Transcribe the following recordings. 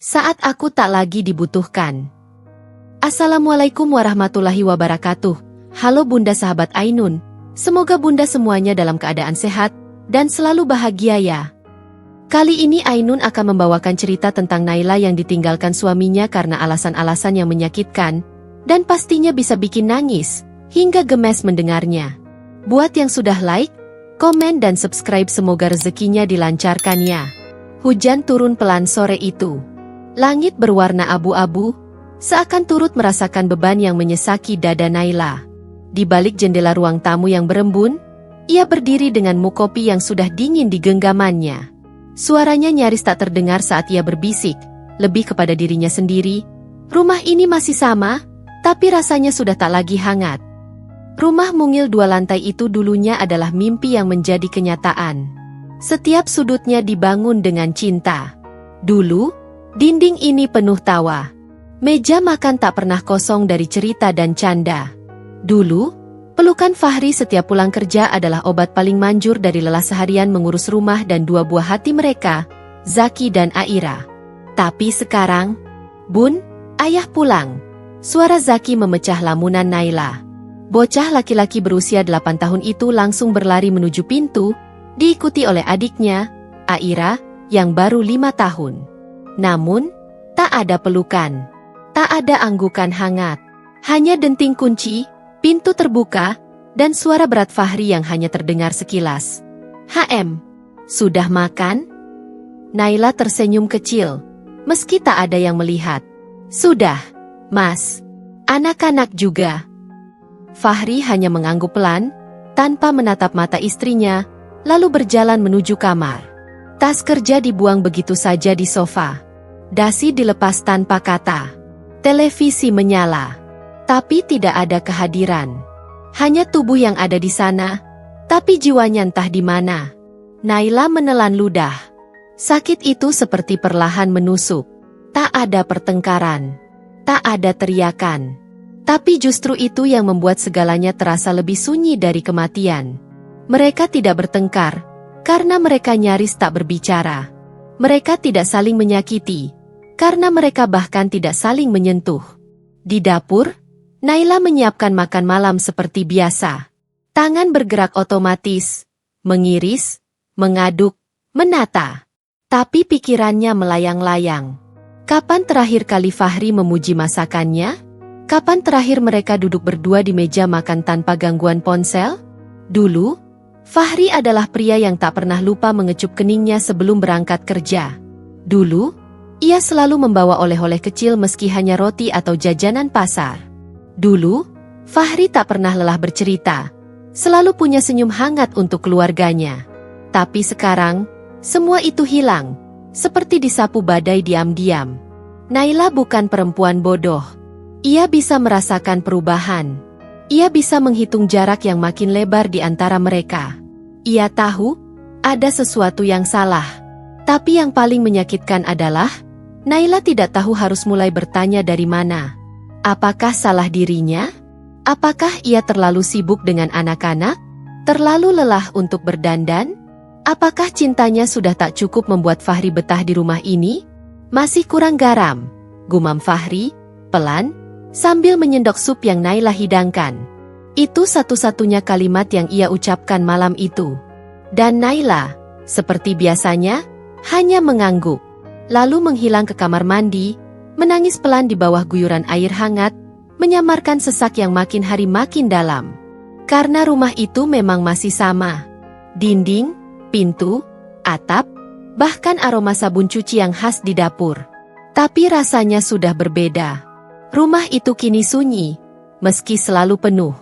Saat aku tak lagi dibutuhkan. Assalamualaikum warahmatullahi wabarakatuh. Halo Bunda sahabat Ainun. Semoga Bunda semuanya dalam keadaan sehat dan selalu bahagia ya. Kali ini Ainun akan membawakan cerita tentang Naila yang ditinggalkan suaminya karena alasan-alasan yang menyakitkan dan pastinya bisa bikin nangis hingga gemes mendengarnya. Buat yang sudah like, komen dan subscribe semoga rezekinya dilancarkan ya. Hujan turun pelan sore itu. Langit berwarna abu-abu, seakan turut merasakan beban yang menyesaki dada Naila. Di balik jendela ruang tamu yang berembun, ia berdiri dengan muk kopi yang sudah dingin di genggamannya. Suaranya nyaris tak terdengar saat ia berbisik, lebih kepada dirinya sendiri. Rumah ini masih sama, tapi rasanya sudah tak lagi hangat. Rumah mungil 2 lantai itu dulunya adalah mimpi yang menjadi kenyataan. Setiap sudutnya dibangun dengan cinta. Dulu, dinding ini penuh tawa. Meja makan tak pernah kosong dari cerita dan canda. Dulu, pelukan Fahri setiap pulang kerja adalah obat paling manjur dari lelah seharian mengurus rumah dan 2 buah hati mereka, Zaki dan Aira. Tapi sekarang, Bun, ayah pulang. Suara Zaki memecah lamunan Naila. Bocah laki-laki berusia 8 tahun itu langsung berlari menuju pintu, diikuti oleh adiknya, Aira, yang baru 5 tahun. Namun, tak ada pelukan. Tak ada anggukan hangat. Hanya denting kunci, pintu terbuka, dan suara berat Fahri yang hanya terdengar sekilas. "HM, sudah makan?" Naila tersenyum kecil, meski tak ada yang melihat. "Sudah, Mas. Anak-anak juga." Fahri hanya mengangguk pelan, tanpa menatap mata istrinya, lalu berjalan menuju kamar. Tas kerja dibuang begitu saja di sofa. Dasi dilepas tanpa kata. Televisi menyala. Tapi tidak ada kehadiran. Hanya tubuh yang ada di sana, tapi jiwanya entah di mana. Naila menelan ludah. Sakit itu seperti perlahan menusuk. Tak ada pertengkaran. Tak ada teriakan. Tapi justru itu yang membuat segalanya terasa lebih sunyi dari kematian. Mereka tidak bertengkar, karena mereka nyaris tak berbicara. Mereka tidak saling menyakiti, karena mereka bahkan tidak saling menyentuh. Di dapur, Naila menyiapkan makan malam seperti biasa. Tangan bergerak otomatis, mengiris, mengaduk, menata. Tapi pikirannya melayang-layang. Kapan terakhir kali Fahri memuji masakannya? Kapan terakhir mereka duduk berdua di meja makan tanpa gangguan ponsel? Dulu, Fahri adalah pria yang tak pernah lupa mengecup keningnya sebelum berangkat kerja. Dulu, ia selalu membawa oleh-oleh kecil meski hanya roti atau jajanan pasar. Dulu, Fahri tak pernah lelah bercerita, selalu punya senyum hangat untuk keluarganya. Tapi sekarang, semua itu hilang, seperti disapu badai diam-diam. Naila bukan perempuan bodoh. Ia bisa merasakan perubahan. Ia bisa menghitung jarak yang makin lebar di antara mereka. Ia tahu, ada sesuatu yang salah. Tapi yang paling menyakitkan adalah, Naila tidak tahu harus mulai bertanya dari mana. Apakah salah dirinya? Apakah ia terlalu sibuk dengan anak-anak? Terlalu lelah untuk berdandan? Apakah cintanya sudah tak cukup membuat Fahri betah di rumah ini? Masih kurang garam, gumam Fahri, pelan, sambil menyendok sup yang Naila hidangkan. Itu satu-satunya kalimat yang ia ucapkan malam itu. Dan Naila, seperti biasanya, hanya mengangguk. Lalu menghilang ke kamar mandi, menangis pelan di bawah guyuran air hangat, menyamarkan sesak yang makin hari makin dalam. Karena rumah itu memang masih sama. Dinding, pintu, atap, bahkan aroma sabun cuci yang khas di dapur. Tapi rasanya sudah berbeda. Rumah itu kini sunyi, meski selalu penuh.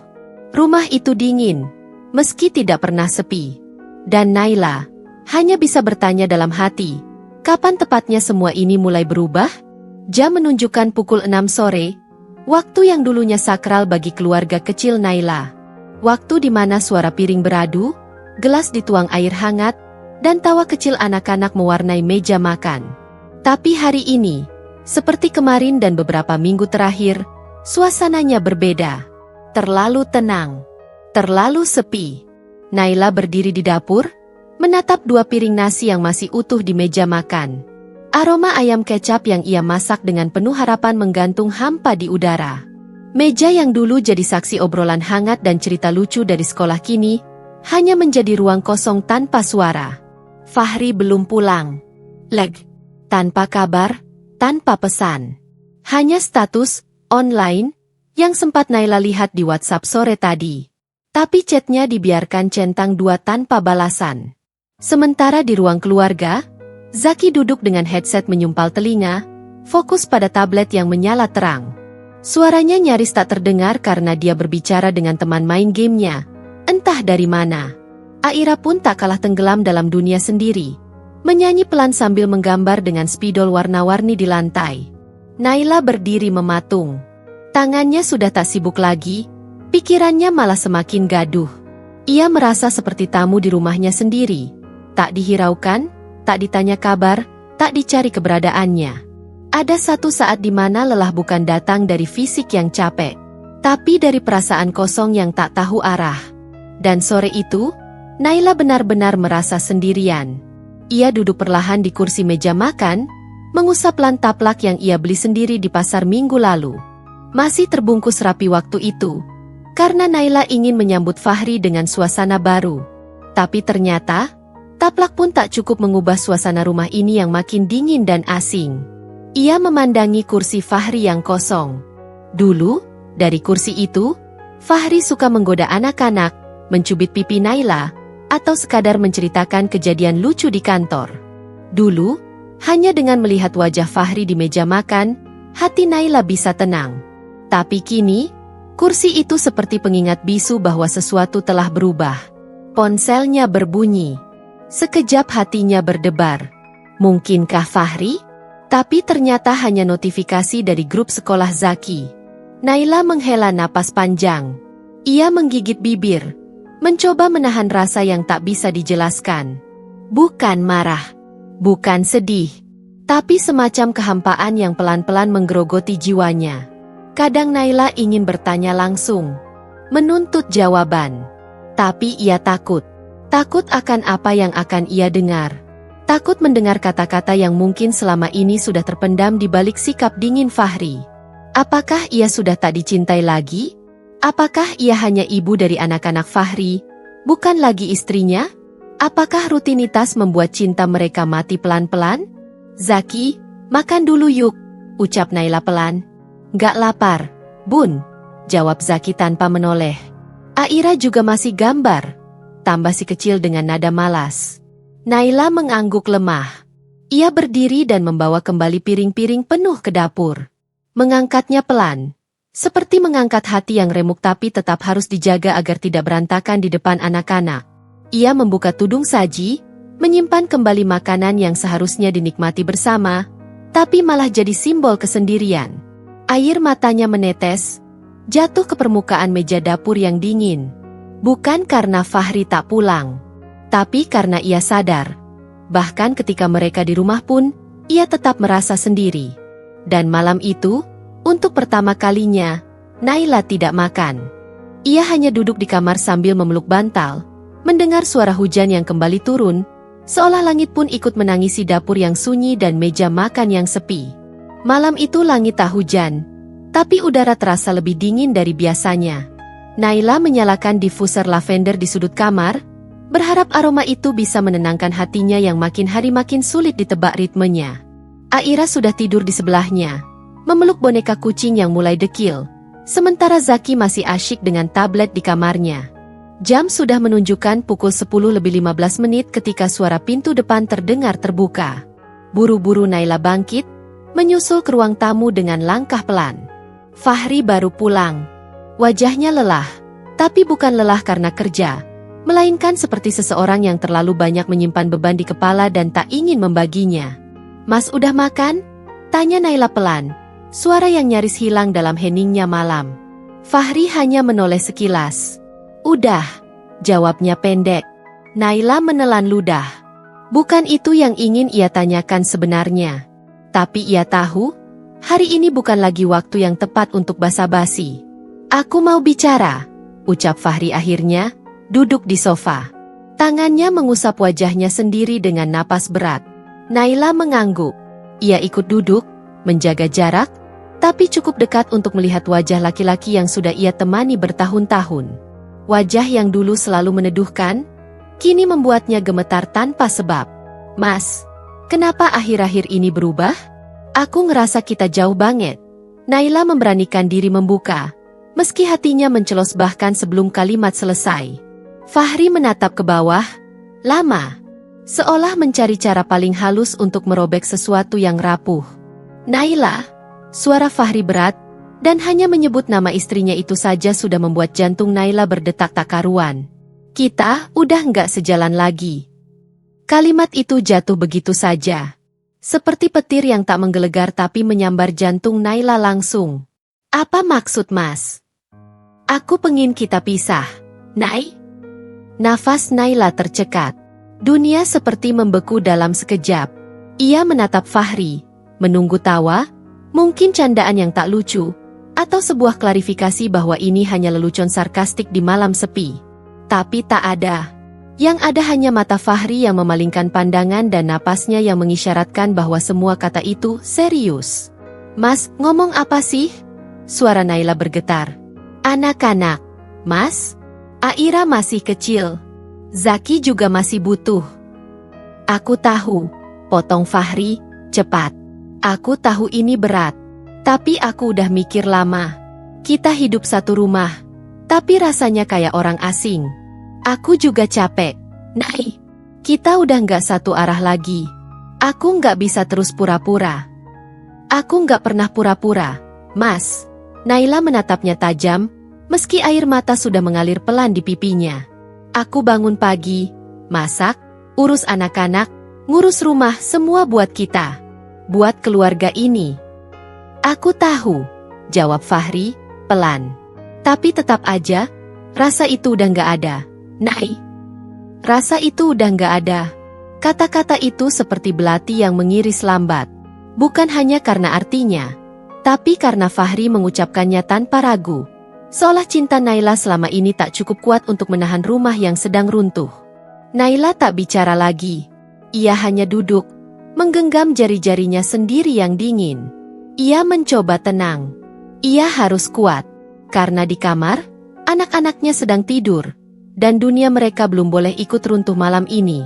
Rumah itu dingin, meski tidak pernah sepi. Dan Naila hanya bisa bertanya dalam hati, kapan tepatnya semua ini mulai berubah? Jam menunjukkan pukul 6 sore, waktu yang dulunya sakral bagi keluarga kecil Naila. Waktu di mana suara piring beradu, gelas dituang air hangat, dan tawa kecil anak-anak mewarnai meja makan. Tapi hari ini, seperti kemarin dan beberapa minggu terakhir, suasananya berbeda. Terlalu tenang. Terlalu sepi. Naila berdiri di dapur, menatap 2 piring nasi yang masih utuh di meja makan. Aroma ayam kecap yang ia masak dengan penuh harapan menggantung hampa di udara. Meja yang dulu jadi saksi obrolan hangat dan cerita lucu dari sekolah kini hanya menjadi ruang kosong tanpa suara. Fahri belum pulang. Tanpa kabar, tanpa pesan. Hanya status online yang sempat Naila lihat di WhatsApp sore tadi. Tapi chatnya dibiarkan centang 2 tanpa balasan. Sementara di ruang keluarga, Zaki duduk dengan headset menyumpal telinga, fokus pada tablet yang menyala terang. Suaranya nyaris tak terdengar karena dia berbicara dengan teman main gamenya, entah dari mana. Aira pun tak kalah tenggelam dalam dunia sendiri, menyanyi pelan sambil menggambar dengan spidol warna-warni di lantai. Naila berdiri mematung. Tangannya sudah tak sibuk lagi, pikirannya malah semakin gaduh. Ia merasa seperti tamu di rumahnya sendiri, tak dihiraukan, tak ditanya kabar, tak dicari keberadaannya. Ada satu saat di mana lelah bukan datang dari fisik yang capek, tapi dari perasaan kosong yang tak tahu arah. Dan sore itu, Naila benar-benar merasa sendirian. Ia duduk perlahan di kursi meja makan, mengusap lantaplak yang ia beli sendiri di pasar minggu lalu. Masih terbungkus rapi waktu itu, karena Naila ingin menyambut Fahri dengan suasana baru. Tapi ternyata, taplak pun tak cukup mengubah suasana rumah ini yang makin dingin dan asing. Ia memandangi kursi Fahri yang kosong. Dulu, dari kursi itu, Fahri suka menggoda anak-anak, mencubit pipi Naila, atau sekadar menceritakan kejadian lucu di kantor. Dulu, hanya dengan melihat wajah Fahri di meja makan, hati Naila bisa tenang. Tapi kini, kursi itu seperti pengingat bisu bahwa sesuatu telah berubah. Ponselnya berbunyi. Sekejap hatinya berdebar. Mungkinkah Fahri? Tapi ternyata hanya notifikasi dari grup sekolah Zaki. Naila menghela napas panjang. Ia menggigit bibir, mencoba menahan rasa yang tak bisa dijelaskan. Bukan marah, bukan sedih, tapi semacam kehampaan yang pelan-pelan menggerogoti jiwanya. Kadang Naila ingin bertanya langsung, menuntut jawaban. Tapi ia takut. Takut akan apa yang akan ia dengar. Takut mendengar kata-kata yang mungkin selama ini sudah terpendam di balik sikap dingin Fahri. Apakah ia sudah tak dicintai lagi? Apakah ia hanya ibu dari anak-anak Fahri, bukan lagi istrinya? Apakah rutinitas membuat cinta mereka mati pelan-pelan? Zaki, makan dulu yuk, ucap Naila pelan. Gak lapar, Bun, jawab Zaki tanpa menoleh. Aira juga masih gambar, tambah si kecil dengan nada malas. Naila mengangguk lemah. Ia berdiri dan membawa kembali piring-piring penuh ke dapur. Mengangkatnya pelan, seperti mengangkat hati yang remuk tapi tetap harus dijaga agar tidak berantakan di depan anak-anak. Ia membuka tudung saji, menyimpan kembali makanan yang seharusnya dinikmati bersama, tapi malah jadi simbol kesendirian. Air matanya menetes, jatuh ke permukaan meja dapur yang dingin. Bukan karena Fahri tak pulang, tapi karena ia sadar. Bahkan ketika mereka di rumah pun, ia tetap merasa sendiri. Dan malam itu, untuk pertama kalinya, Naila tidak makan. Ia hanya duduk di kamar sambil memeluk bantal, mendengar suara hujan yang kembali turun, seolah langit pun ikut menangisi dapur yang sunyi dan meja makan yang sepi. Malam itu langit tak hujan, tapi udara terasa lebih dingin dari biasanya. Naila menyalakan diffuser lavender di sudut kamar, berharap aroma itu bisa menenangkan hatinya yang makin hari makin sulit ditebak ritmenya. Aira sudah tidur di sebelahnya, memeluk boneka kucing yang mulai dekil, sementara Zaki masih asyik dengan tablet di kamarnya. Jam sudah menunjukkan pukul 10:15 ketika suara pintu depan terdengar terbuka. Buru-buru Naila bangkit, menyusul ke ruang tamu dengan langkah pelan. Fahri baru pulang. Wajahnya lelah, tapi bukan lelah karena kerja, melainkan seperti seseorang yang terlalu banyak menyimpan beban di kepala dan tak ingin membaginya. Mas udah makan? Tanya Naila pelan, suara yang nyaris hilang dalam heningnya malam. Fahri hanya menoleh sekilas. Udah, jawabnya pendek. Naila menelan ludah. Bukan itu yang ingin ia tanyakan sebenarnya. Tapi ia tahu, hari ini bukan lagi waktu yang tepat untuk basa-basi. Aku mau bicara, ucap Fahri akhirnya, duduk di sofa. Tangannya mengusap wajahnya sendiri dengan napas berat. Naila mengangguk. Ia ikut duduk, menjaga jarak, tapi cukup dekat untuk melihat wajah laki-laki yang sudah ia temani bertahun-tahun. Wajah yang dulu selalu meneduhkan, kini membuatnya gemetar tanpa sebab. "Mas, kenapa akhir-akhir ini berubah? Aku ngerasa kita jauh banget." Naila memberanikan diri membuka, meski hatinya mencelos bahkan sebelum kalimat selesai. Fahri menatap ke bawah, lama, seolah mencari cara paling halus untuk merobek sesuatu yang rapuh. "Naila," suara Fahri berat, dan hanya menyebut nama istrinya itu saja sudah membuat jantung Naila berdetak tak karuan. "Kita udah nggak sejalan lagi." Kalimat itu jatuh begitu saja. Seperti petir yang tak menggelegar tapi menyambar jantung Naila langsung. "Apa maksud Mas?" "Aku pengin kita pisah, Nay." Nafas Naila tercekat. Dunia seperti membeku dalam sekejap. Ia menatap Fahri, menunggu tawa, mungkin candaan yang tak lucu, atau sebuah klarifikasi bahwa ini hanya lelucon sarkastik di malam sepi. Tapi tak ada. Yang ada hanya mata Fahri yang memalingkan pandangan dan napasnya yang mengisyaratkan bahwa semua kata itu serius. "Mas, ngomong apa sih?" Suara Naila bergetar. "Anak-anak, Mas. Aira masih kecil. Zaki juga masih butuh." "Aku tahu," potong Fahri, cepat. "Aku tahu ini berat. Tapi aku udah mikir lama. Kita hidup satu rumah. Tapi rasanya kayak orang asing. Aku juga capek, Nay. Kita udah nggak satu arah lagi. Aku nggak bisa terus pura-pura." "Aku nggak pernah pura-pura, Mas." Naila menatapnya tajam, meski air mata sudah mengalir pelan di pipinya. "Aku bangun pagi, masak, urus anak-anak, ngurus rumah, semua buat kita. Buat keluarga ini." "Aku tahu," jawab Fahri, pelan. "Tapi tetap aja, rasa itu udah nggak ada, Nay. Rasa itu udah nggak ada." Kata-kata itu seperti belati yang mengiris lambat. Bukan hanya karena artinya, tapi karena Fahri mengucapkannya tanpa ragu. Seolah cinta Naila selama ini tak cukup kuat untuk menahan rumah yang sedang runtuh. Naila tak bicara lagi. Ia hanya duduk, menggenggam jari-jarinya sendiri yang dingin. Ia mencoba tenang. Ia harus kuat, karena di kamar, anak-anaknya sedang tidur, dan dunia mereka belum boleh ikut runtuh malam ini.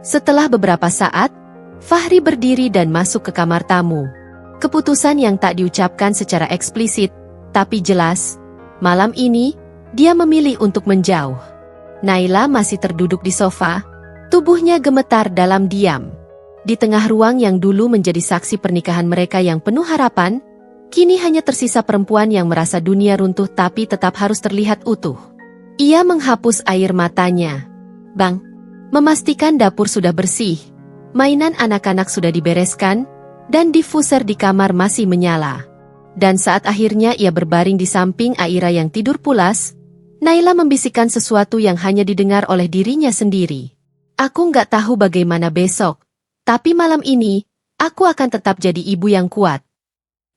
Setelah beberapa saat, Fahri berdiri dan masuk ke kamar tamu. Keputusan yang tak diucapkan secara eksplisit, tapi jelas. Malam ini, dia memilih untuk menjauh. Naila masih terduduk di sofa, tubuhnya gemetar dalam diam. Di tengah ruang yang dulu menjadi saksi pernikahan mereka yang penuh harapan, kini hanya tersisa perempuan yang merasa dunia runtuh tapi tetap harus terlihat utuh. Ia menghapus air matanya. "Bang," memastikan dapur sudah bersih, mainan anak-anak sudah dibereskan, dan diffuser di kamar masih menyala. Dan saat akhirnya ia berbaring di samping Aira yang tidur pulas, Naila membisikkan sesuatu yang hanya didengar oleh dirinya sendiri. "Aku nggak tahu bagaimana besok, tapi malam ini, aku akan tetap jadi ibu yang kuat."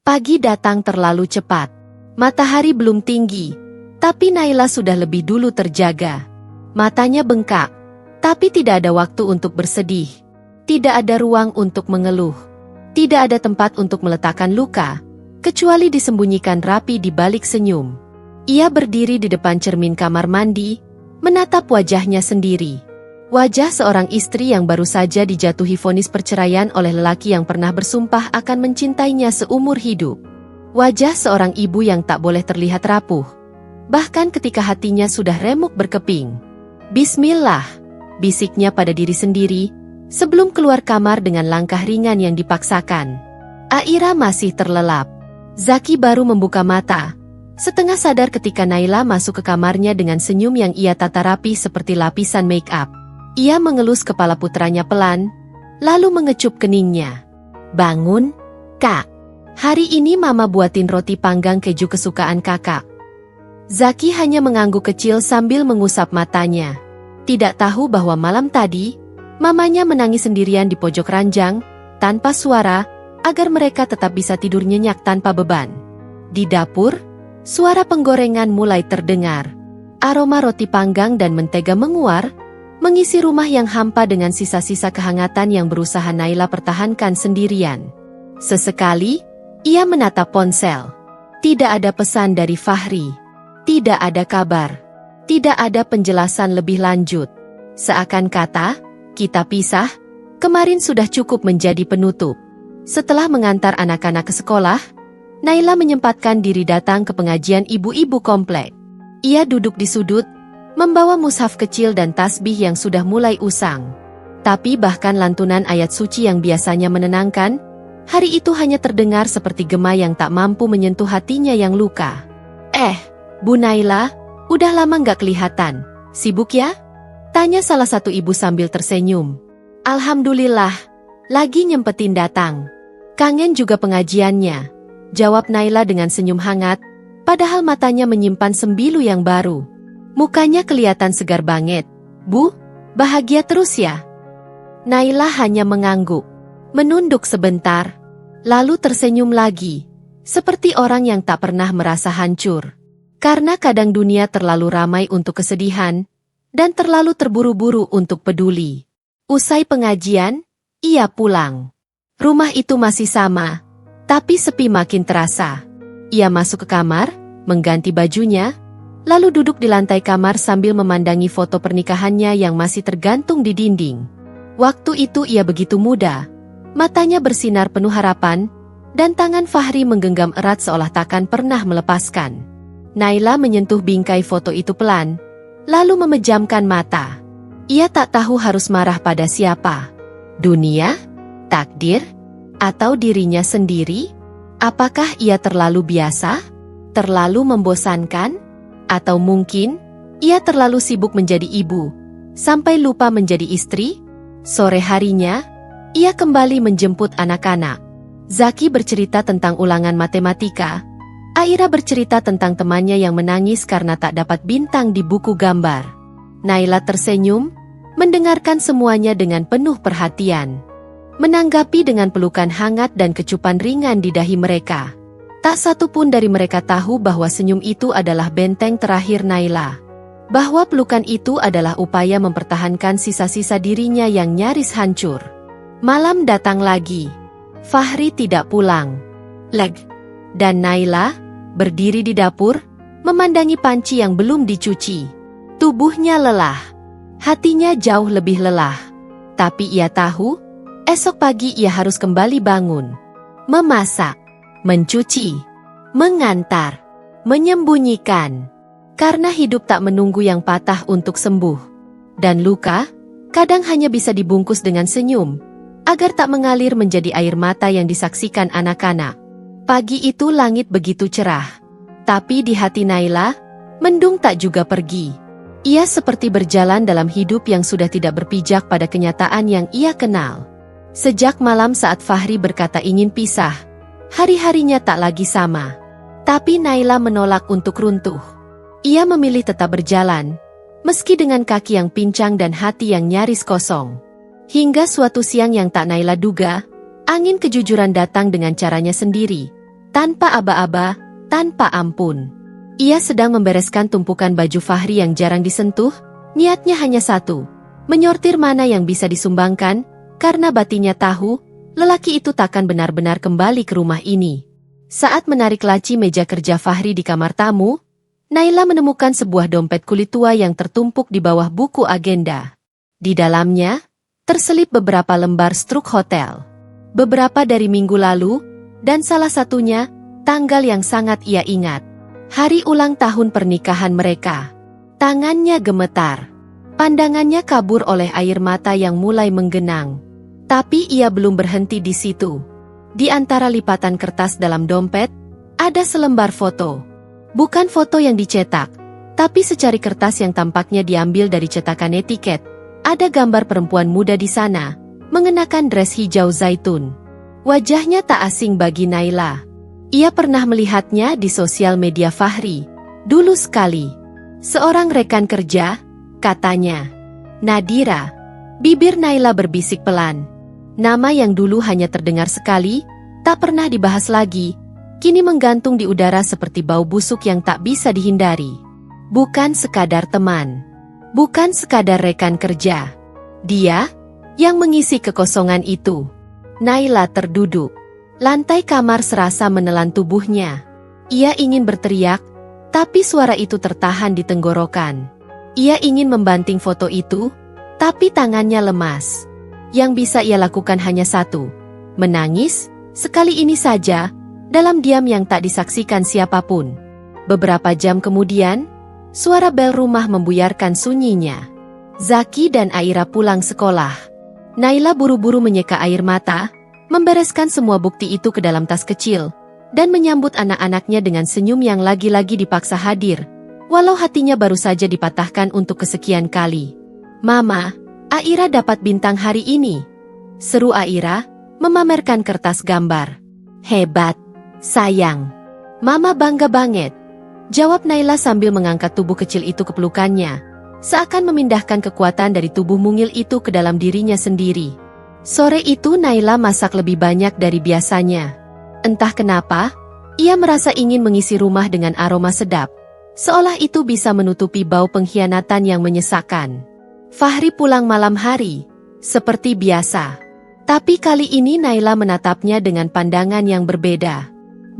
Pagi datang terlalu cepat. Matahari belum tinggi, tapi Naila sudah lebih dulu terjaga. Matanya bengkak, tapi tidak ada waktu untuk bersedih. Tidak ada ruang untuk mengeluh. Tidak ada tempat untuk meletakkan luka, kecuali disembunyikan rapi di balik senyum. Ia berdiri di depan cermin kamar mandi, menatap wajahnya sendiri. Wajah seorang istri yang baru saja dijatuhi vonis perceraian oleh lelaki yang pernah bersumpah akan mencintainya seumur hidup. Wajah seorang ibu yang tak boleh terlihat rapuh, bahkan ketika hatinya sudah remuk berkeping. "Bismillah," bisiknya pada diri sendiri, sebelum keluar kamar dengan langkah ringan yang dipaksakan. Aira masih terlelap. Zaki baru membuka mata, setengah sadar ketika Naila masuk ke kamarnya dengan senyum yang ia tata rapi seperti lapisan make-up. Ia mengelus kepala putranya pelan, lalu mengecup keningnya. "Bangun, Kak. Hari ini Mama buatin roti panggang keju kesukaan Kakak." Zaki hanya mengangguk kecil sambil mengusap matanya. Tidak tahu bahwa malam tadi, mamanya menangis sendirian di pojok ranjang, tanpa suara, agar mereka tetap bisa tidur nyenyak tanpa beban. Di dapur, suara penggorengan mulai terdengar. Aroma roti panggang dan mentega menguar, mengisi rumah yang hampa dengan sisa-sisa kehangatan yang berusaha Naila pertahankan sendirian. Sesekali, ia menatap ponsel. Tidak ada pesan dari Fahri. Tidak ada kabar. Tidak ada penjelasan lebih lanjut. Seakan kata, kita pisah, kemarin sudah cukup menjadi penutup. Setelah mengantar anak-anak ke sekolah, Naila menyempatkan diri datang ke pengajian ibu-ibu komplek. Ia duduk di sudut, membawa mushaf kecil dan tasbih yang sudah mulai usang. Tapi bahkan lantunan ayat suci yang biasanya menenangkan, hari itu hanya terdengar seperti gema yang tak mampu menyentuh hatinya yang luka. Bu Naila, udah lama nggak kelihatan. Sibuk ya? Tanya salah satu ibu sambil tersenyum. Alhamdulillah, lagi nyempetin datang. Kangen juga pengajiannya, jawab Naila dengan senyum hangat, padahal matanya menyimpan sembilu yang baru. Mukanya kelihatan segar banget. Bu, bahagia terus ya? Naila hanya mengangguk, menunduk sebentar, lalu tersenyum lagi, seperti orang yang tak pernah merasa hancur. Karena kadang dunia terlalu ramai untuk kesedihan, dan terlalu terburu-buru untuk peduli. Usai pengajian, ia pulang. Rumah itu masih sama, tapi sepi makin terasa. Ia masuk ke kamar, mengganti bajunya, lalu duduk di lantai kamar sambil memandangi foto pernikahannya yang masih tergantung di dinding. Waktu itu ia begitu muda, matanya bersinar penuh harapan, dan tangan Fahri menggenggam erat seolah takkan pernah melepaskan. Naila menyentuh bingkai foto itu pelan, lalu memejamkan mata. Ia tak tahu harus marah pada siapa. Dunia? Takdir? Atau dirinya sendiri? Apakah ia terlalu biasa? Terlalu membosankan? Atau mungkin, ia terlalu sibuk menjadi ibu, sampai lupa menjadi istri? Sore harinya, ia kembali menjemput anak-anak. Zaki bercerita tentang ulangan matematika. Aira bercerita tentang temannya yang menangis karena tak dapat bintang di buku gambar. Naila tersenyum, mendengarkan semuanya dengan penuh perhatian. Menanggapi dengan pelukan hangat dan kecupan ringan di dahi mereka. Tak satu pun dari mereka tahu bahwa senyum itu adalah benteng terakhir Naila. Bahwa pelukan itu adalah upaya mempertahankan sisa-sisa dirinya yang nyaris hancur. Malam datang lagi. Fahri tidak pulang. Dan Naila, berdiri di dapur, memandangi panci yang belum dicuci. Tubuhnya lelah. Hatinya jauh lebih lelah. Tapi ia tahu, esok pagi ia harus kembali bangun. Memasak, mencuci, mengantar, menyembunyikan. Karena hidup tak menunggu yang patah untuk sembuh. Dan luka, kadang hanya bisa dibungkus dengan senyum, agar tak mengalir menjadi air mata yang disaksikan anak-anak. Pagi itu langit begitu cerah. Tapi di hati Naila, mendung tak juga pergi. Ia seperti berjalan dalam hidup yang sudah tidak berpijak pada kenyataan yang ia kenal. Sejak malam saat Fahri berkata ingin pisah, hari-harinya tak lagi sama. Tapi Naila menolak untuk runtuh. Ia memilih tetap berjalan, meski dengan kaki yang pincang dan hati yang nyaris kosong. Hingga suatu siang yang tak Naila duga, angin kejujuran datang dengan caranya sendiri. Tanpa aba-aba, tanpa ampun. Ia sedang membereskan tumpukan baju Fahri yang jarang disentuh, niatnya hanya satu, menyortir mana yang bisa disumbangkan, karena batinnya tahu, lelaki itu takkan benar-benar kembali ke rumah ini. Saat menarik laci meja kerja Fahri di kamar tamu, Naila menemukan sebuah dompet kulit tua yang tertumpuk di bawah buku agenda. Di dalamnya, terselip beberapa lembar struk hotel. Beberapa dari minggu lalu, dan salah satunya, tanggal yang sangat ia ingat. Hari ulang tahun pernikahan mereka. Tangannya gemetar. Pandangannya kabur oleh air mata yang mulai menggenang. Tapi ia belum berhenti di situ. Di antara lipatan kertas dalam dompet, ada selembar foto. Bukan foto yang dicetak, tapi secari kertas yang tampaknya diambil dari cetakan etiket. Ada gambar perempuan muda di sana, mengenakan dress hijau zaitun. Wajahnya tak asing bagi Naila. Ia pernah melihatnya di sosial media Fahri. Dulu sekali. Seorang rekan kerja, katanya. Nadira. Bibir Naila berbisik pelan. Nama yang dulu hanya terdengar sekali, tak pernah dibahas lagi, kini menggantung di udara seperti bau busuk yang tak bisa dihindari. Bukan sekadar teman. Bukan sekadar rekan kerja. Dia, yang mengisi kekosongan itu. Naila terduduk. Lantai kamar serasa menelan tubuhnya. Ia ingin berteriak, tapi suara itu tertahan di tenggorokan. Ia ingin membanting foto itu, tapi tangannya lemas. Yang bisa ia lakukan hanya satu, menangis, sekali ini saja, dalam diam yang tak disaksikan siapapun. Beberapa jam kemudian, suara bel rumah membuyarkan sunyinya. Zaki dan Aira pulang sekolah. Naila buru-buru menyeka air mata, membereskan semua bukti itu ke dalam tas kecil, dan menyambut anak-anaknya dengan senyum yang lagi-lagi dipaksa hadir, walau hatinya baru saja dipatahkan untuk kesekian kali. "Mama, Aira dapat bintang hari ini," seru Aira, memamerkan kertas gambar. "Hebat, sayang. Mama bangga banget," jawab Naila sambil mengangkat tubuh kecil itu ke pelukannya, seakan memindahkan kekuatan dari tubuh mungil itu ke dalam dirinya sendiri. Sore itu Naila masak lebih banyak dari biasanya. Entah kenapa, ia merasa ingin mengisi rumah dengan aroma sedap, seolah itu bisa menutupi bau pengkhianatan yang menyesakkan. Fahri pulang malam hari, seperti biasa. Tapi kali ini Naila menatapnya dengan pandangan yang berbeda.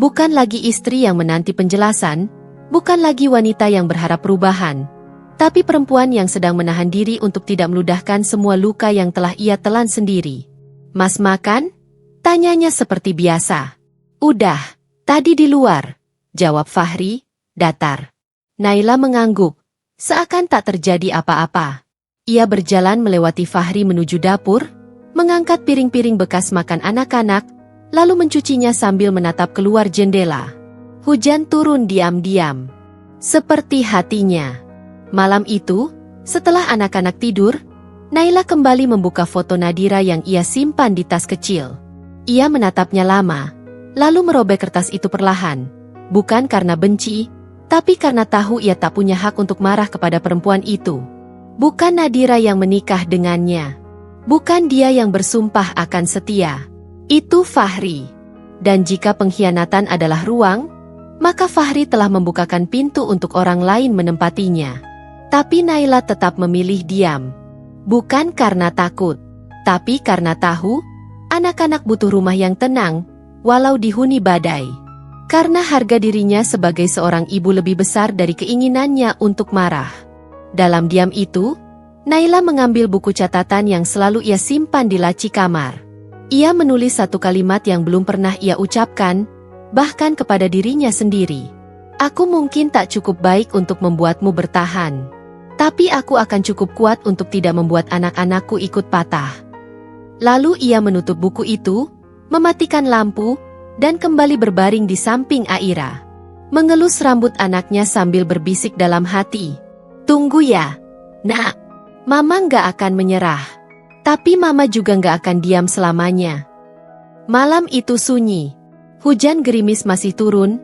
Bukan lagi istri yang menanti penjelasan, bukan lagi wanita yang berharap perubahan, tapi perempuan yang sedang menahan diri untuk tidak meludahkan semua luka yang telah ia telan sendiri. "Mas makan?" tanyanya seperti biasa. "Udah, tadi di luar," jawab Fahri, datar. Naila mengangguk, seakan tak terjadi apa-apa. Ia berjalan melewati Fahri menuju dapur, mengangkat piring-piring bekas makan anak-anak, lalu mencucinya sambil menatap keluar jendela. Hujan turun diam-diam, seperti hatinya. Malam itu, setelah anak-anak tidur, Naila kembali membuka foto Nadira yang ia simpan di tas kecil. Ia menatapnya lama, lalu merobek kertas itu perlahan. Bukan karena benci, tapi karena tahu ia tak punya hak untuk marah kepada perempuan itu. Bukan Nadira yang menikah dengannya. Bukan dia yang bersumpah akan setia. Itu Fahri. Dan jika pengkhianatan adalah ruang, maka Fahri telah membukakan pintu untuk orang lain menempatinya. Tapi Naila tetap memilih diam. Bukan karena takut, tapi karena tahu, anak-anak butuh rumah yang tenang, walau dihuni badai. Karena harga dirinya sebagai seorang ibu lebih besar dari keinginannya untuk marah. Dalam diam itu, Naila mengambil buku catatan yang selalu ia simpan di laci kamar. Ia menulis satu kalimat yang belum pernah ia ucapkan, bahkan kepada dirinya sendiri. "Aku mungkin tak cukup baik untuk membuatmu bertahan. Tapi aku akan cukup kuat untuk tidak membuat anak-anakku ikut patah." Lalu ia menutup buku itu, mematikan lampu, dan kembali berbaring di samping Aira. Mengelus rambut anaknya sambil berbisik dalam hati. "Tunggu ya, Nak. Mama nggak akan menyerah. Tapi Mama juga nggak akan diam selamanya." Malam itu sunyi. Hujan gerimis masih turun,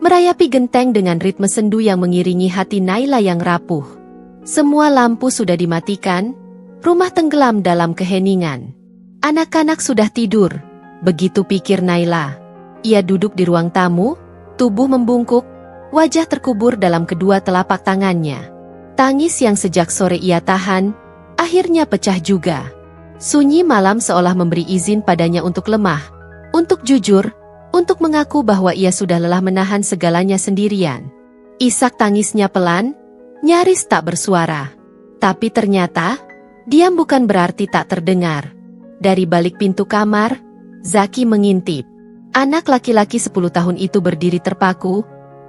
merayapi genteng dengan ritme sendu yang mengiringi hati Naila yang rapuh. Semua lampu sudah dimatikan, rumah tenggelam dalam keheningan. Anak-anak sudah tidur, begitu pikir Naila. Ia duduk di ruang tamu, tubuh membungkuk, wajah terkubur dalam kedua telapak tangannya. Tangis yang sejak sore ia tahan, akhirnya pecah juga. Sunyi malam seolah memberi izin padanya untuk lemah, untuk jujur, untuk mengaku bahwa ia sudah lelah menahan segalanya sendirian. Isak tangisnya pelan, nyaris tak bersuara. Tapi ternyata, diam bukan berarti tak terdengar. Dari balik pintu kamar, Zaki mengintip. Anak laki-laki 10 tahun itu berdiri terpaku,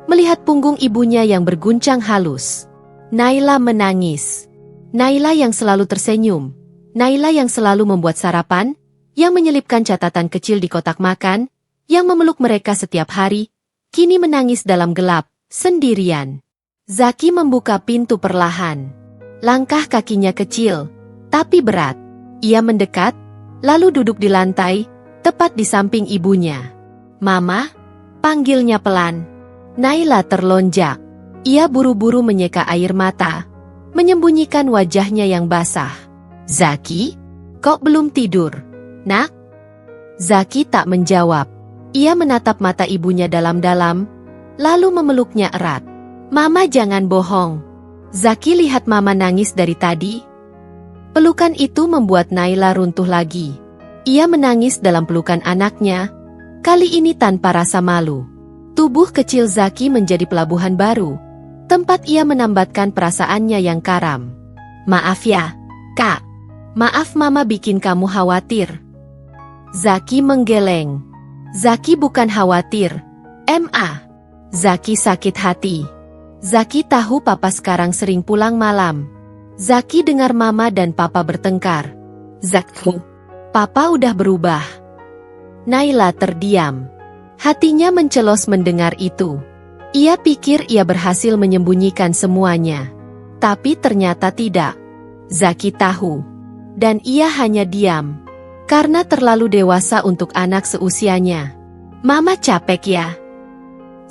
melihat punggung ibunya yang berguncang halus. Naila menangis. Naila yang selalu tersenyum. Naila yang selalu membuat sarapan, yang menyelipkan catatan kecil di kotak makan, yang memeluk mereka setiap hari, kini menangis dalam gelap, sendirian. Zaki membuka pintu perlahan. Langkah kakinya kecil, tapi berat. Ia mendekat, lalu duduk di lantai, tepat di samping ibunya. "Mama," panggilnya pelan. Naila terlonjak. Ia buru-buru menyeka air mata, menyembunyikan wajahnya yang basah. "Zaki, kok belum tidur, Nak?" Zaki tak menjawab. Ia menatap mata ibunya dalam-dalam, lalu memeluknya erat. "Mama jangan bohong. Zaki lihat Mama nangis dari tadi." Pelukan itu membuat Naila runtuh lagi. Ia menangis dalam pelukan anaknya, Kali ini tanpa rasa malu. Tubuh kecil Zaki menjadi pelabuhan baru, tempat ia menambatkan perasaannya yang karam. Maaf ya, Kak. Maaf Mama bikin kamu khawatir. Zaki menggeleng. Zaki bukan khawatir. Zaki sakit hati. Zaki tahu Papa sekarang sering pulang malam. Zaki dengar Mama dan Papa bertengkar. Zaki, Papa udah berubah. Naila terdiam. Hatinya mencelos mendengar itu. Ia pikir ia berhasil menyembunyikan semuanya. Tapi ternyata tidak. Zaki tahu. Dan ia hanya diam. Karena terlalu dewasa untuk anak seusianya. Mama capek ya?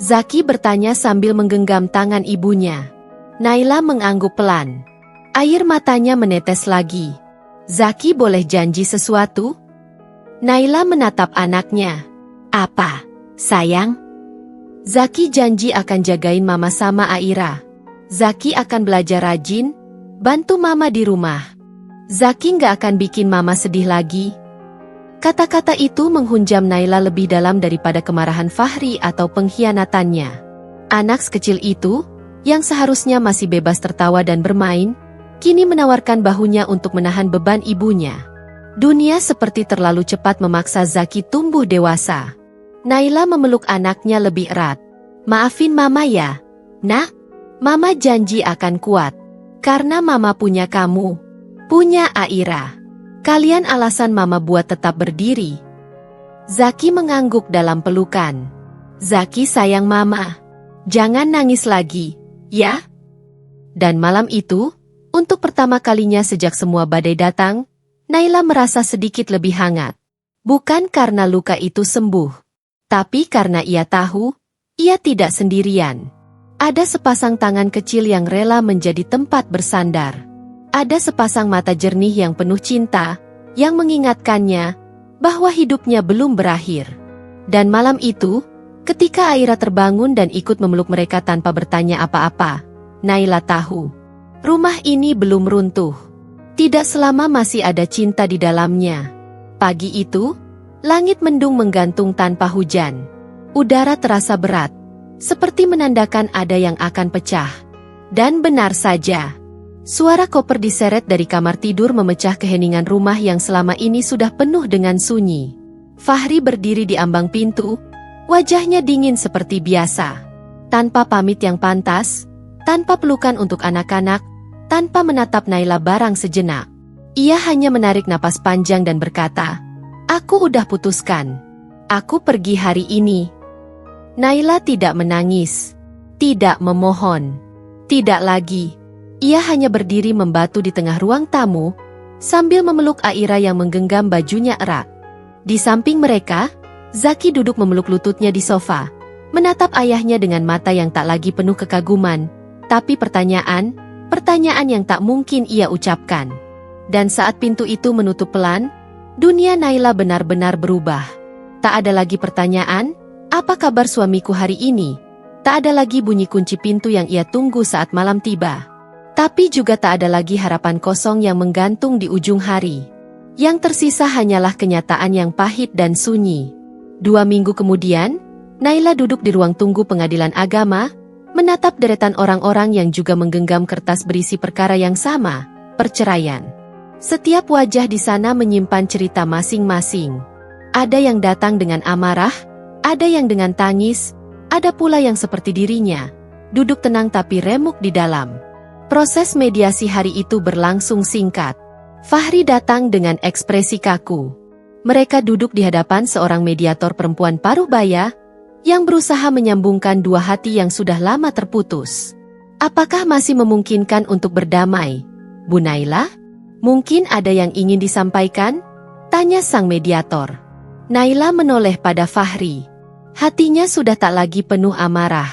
Zaki bertanya sambil menggenggam tangan ibunya. Naila mengangguk pelan. Air matanya menetes lagi. Zaki boleh janji sesuatu? Naila menatap anaknya. Apa, sayang? Zaki janji akan jagain Mama sama Aira. Zaki akan belajar rajin, bantu Mama di rumah. Zaki nggak akan bikin Mama sedih lagi. Kata-kata itu menghunjam Naila lebih dalam daripada kemarahan Fahri atau pengkhianatannya. Anak sekecil itu, yang seharusnya masih bebas tertawa dan bermain, kini menawarkan bahunya untuk menahan beban ibunya. Dunia seperti terlalu cepat memaksa Zaki tumbuh dewasa. Naila memeluk anaknya lebih erat. Maafin Mama ya, Nak. Mama janji akan kuat. Karena Mama punya kamu. Punya Aira. Kalian alasan Mama buat tetap berdiri. Zaki mengangguk dalam pelukan. Zaki sayang Mama. Jangan nangis lagi, ya? Dan malam itu, untuk pertama kalinya sejak semua badai datang, Naila merasa sedikit lebih hangat. Bukan karena luka itu sembuh, tapi karena ia tahu, ia tidak sendirian. Ada sepasang tangan kecil yang rela menjadi tempat bersandar. Ada sepasang mata jernih yang penuh cinta, yang mengingatkannya bahwa hidupnya belum berakhir. Dan malam itu, ketika Aira terbangun dan ikut memeluk mereka tanpa bertanya apa-apa, Naila tahu, rumah ini belum runtuh. Tidak selama masih ada cinta di dalamnya. Pagi itu, langit mendung menggantung tanpa hujan. Udara terasa berat, seperti menandakan ada yang akan pecah. Dan benar saja, suara koper diseret dari kamar tidur memecah keheningan rumah yang selama ini sudah penuh dengan sunyi. Fahri berdiri di ambang pintu, wajahnya dingin seperti biasa. Tanpa pamit yang pantas, tanpa pelukan untuk anak-anak, tanpa menatap Naila barang sejenak. Ia hanya menarik napas panjang dan berkata, "Aku udah putuskan. Aku pergi hari ini." Naila tidak menangis, tidak memohon, tidak lagi. Ia hanya berdiri membatu di tengah ruang tamu, sambil memeluk Aira yang menggenggam bajunya erat. Di samping mereka, Zaki duduk memeluk lututnya di sofa, menatap ayahnya dengan mata yang tak lagi penuh kekaguman, tapi pertanyaan yang tak mungkin ia ucapkan. Dan saat pintu itu menutup pelan, dunia Naila benar-benar berubah. Tak ada lagi pertanyaan, apa kabar suamiku hari ini? Tak ada lagi bunyi kunci pintu yang ia tunggu saat malam tiba. Tapi juga tak ada lagi harapan kosong yang menggantung di ujung hari. Yang tersisa hanyalah kenyataan yang pahit dan sunyi. 2 minggu kemudian, Naila duduk di ruang tunggu pengadilan agama, menatap deretan orang-orang yang juga menggenggam kertas berisi perkara yang sama, perceraian. Setiap wajah di sana menyimpan cerita masing-masing. Ada yang datang dengan amarah, ada yang dengan tangis, ada pula yang seperti dirinya, duduk tenang tapi remuk di dalam. Proses mediasi hari itu berlangsung singkat. Fahri datang dengan ekspresi kaku. Mereka duduk di hadapan seorang mediator perempuan paruh baya, yang berusaha menyambungkan dua hati yang sudah lama terputus. Apakah masih memungkinkan untuk berdamai, Bu Naila? Mungkin ada yang ingin disampaikan? Tanya sang mediator. Naila menoleh pada Fahri. Hatinya sudah tak lagi penuh amarah.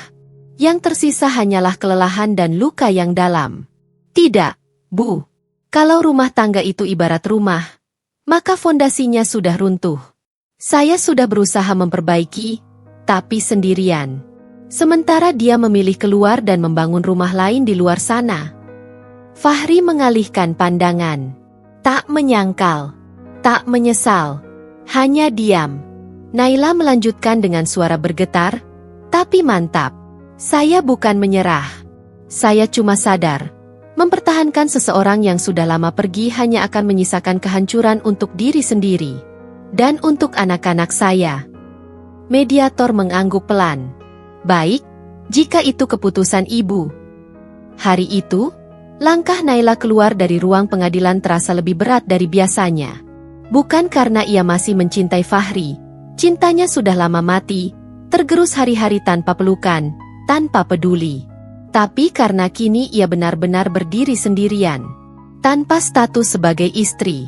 Yang tersisa hanyalah kelelahan dan luka yang dalam. Tidak, Bu. Kalau rumah tangga itu ibarat rumah, maka fondasinya sudah runtuh. Saya sudah berusaha memperbaiki, tapi sendirian. Sementara dia memilih keluar dan membangun rumah lain di luar sana. Fahri mengalihkan pandangan. Tak menyangkal, tak menyesal, hanya diam. Naila melanjutkan dengan suara bergetar, "Tapi mantap. Saya bukan menyerah. Saya cuma sadar, mempertahankan seseorang yang sudah lama pergi hanya akan menyisakan kehancuran untuk diri sendiri. Dan untuk anak-anak saya." Mediator mengangguk pelan. "Baik, jika itu keputusan ibu." Hari itu, langkah Naila keluar dari ruang pengadilan terasa lebih berat dari biasanya. Bukan karena ia masih mencintai Fahri, cintanya sudah lama mati, tergerus hari-hari tanpa pelukan, tanpa peduli. Tapi karena kini ia benar-benar berdiri sendirian. Tanpa status sebagai istri,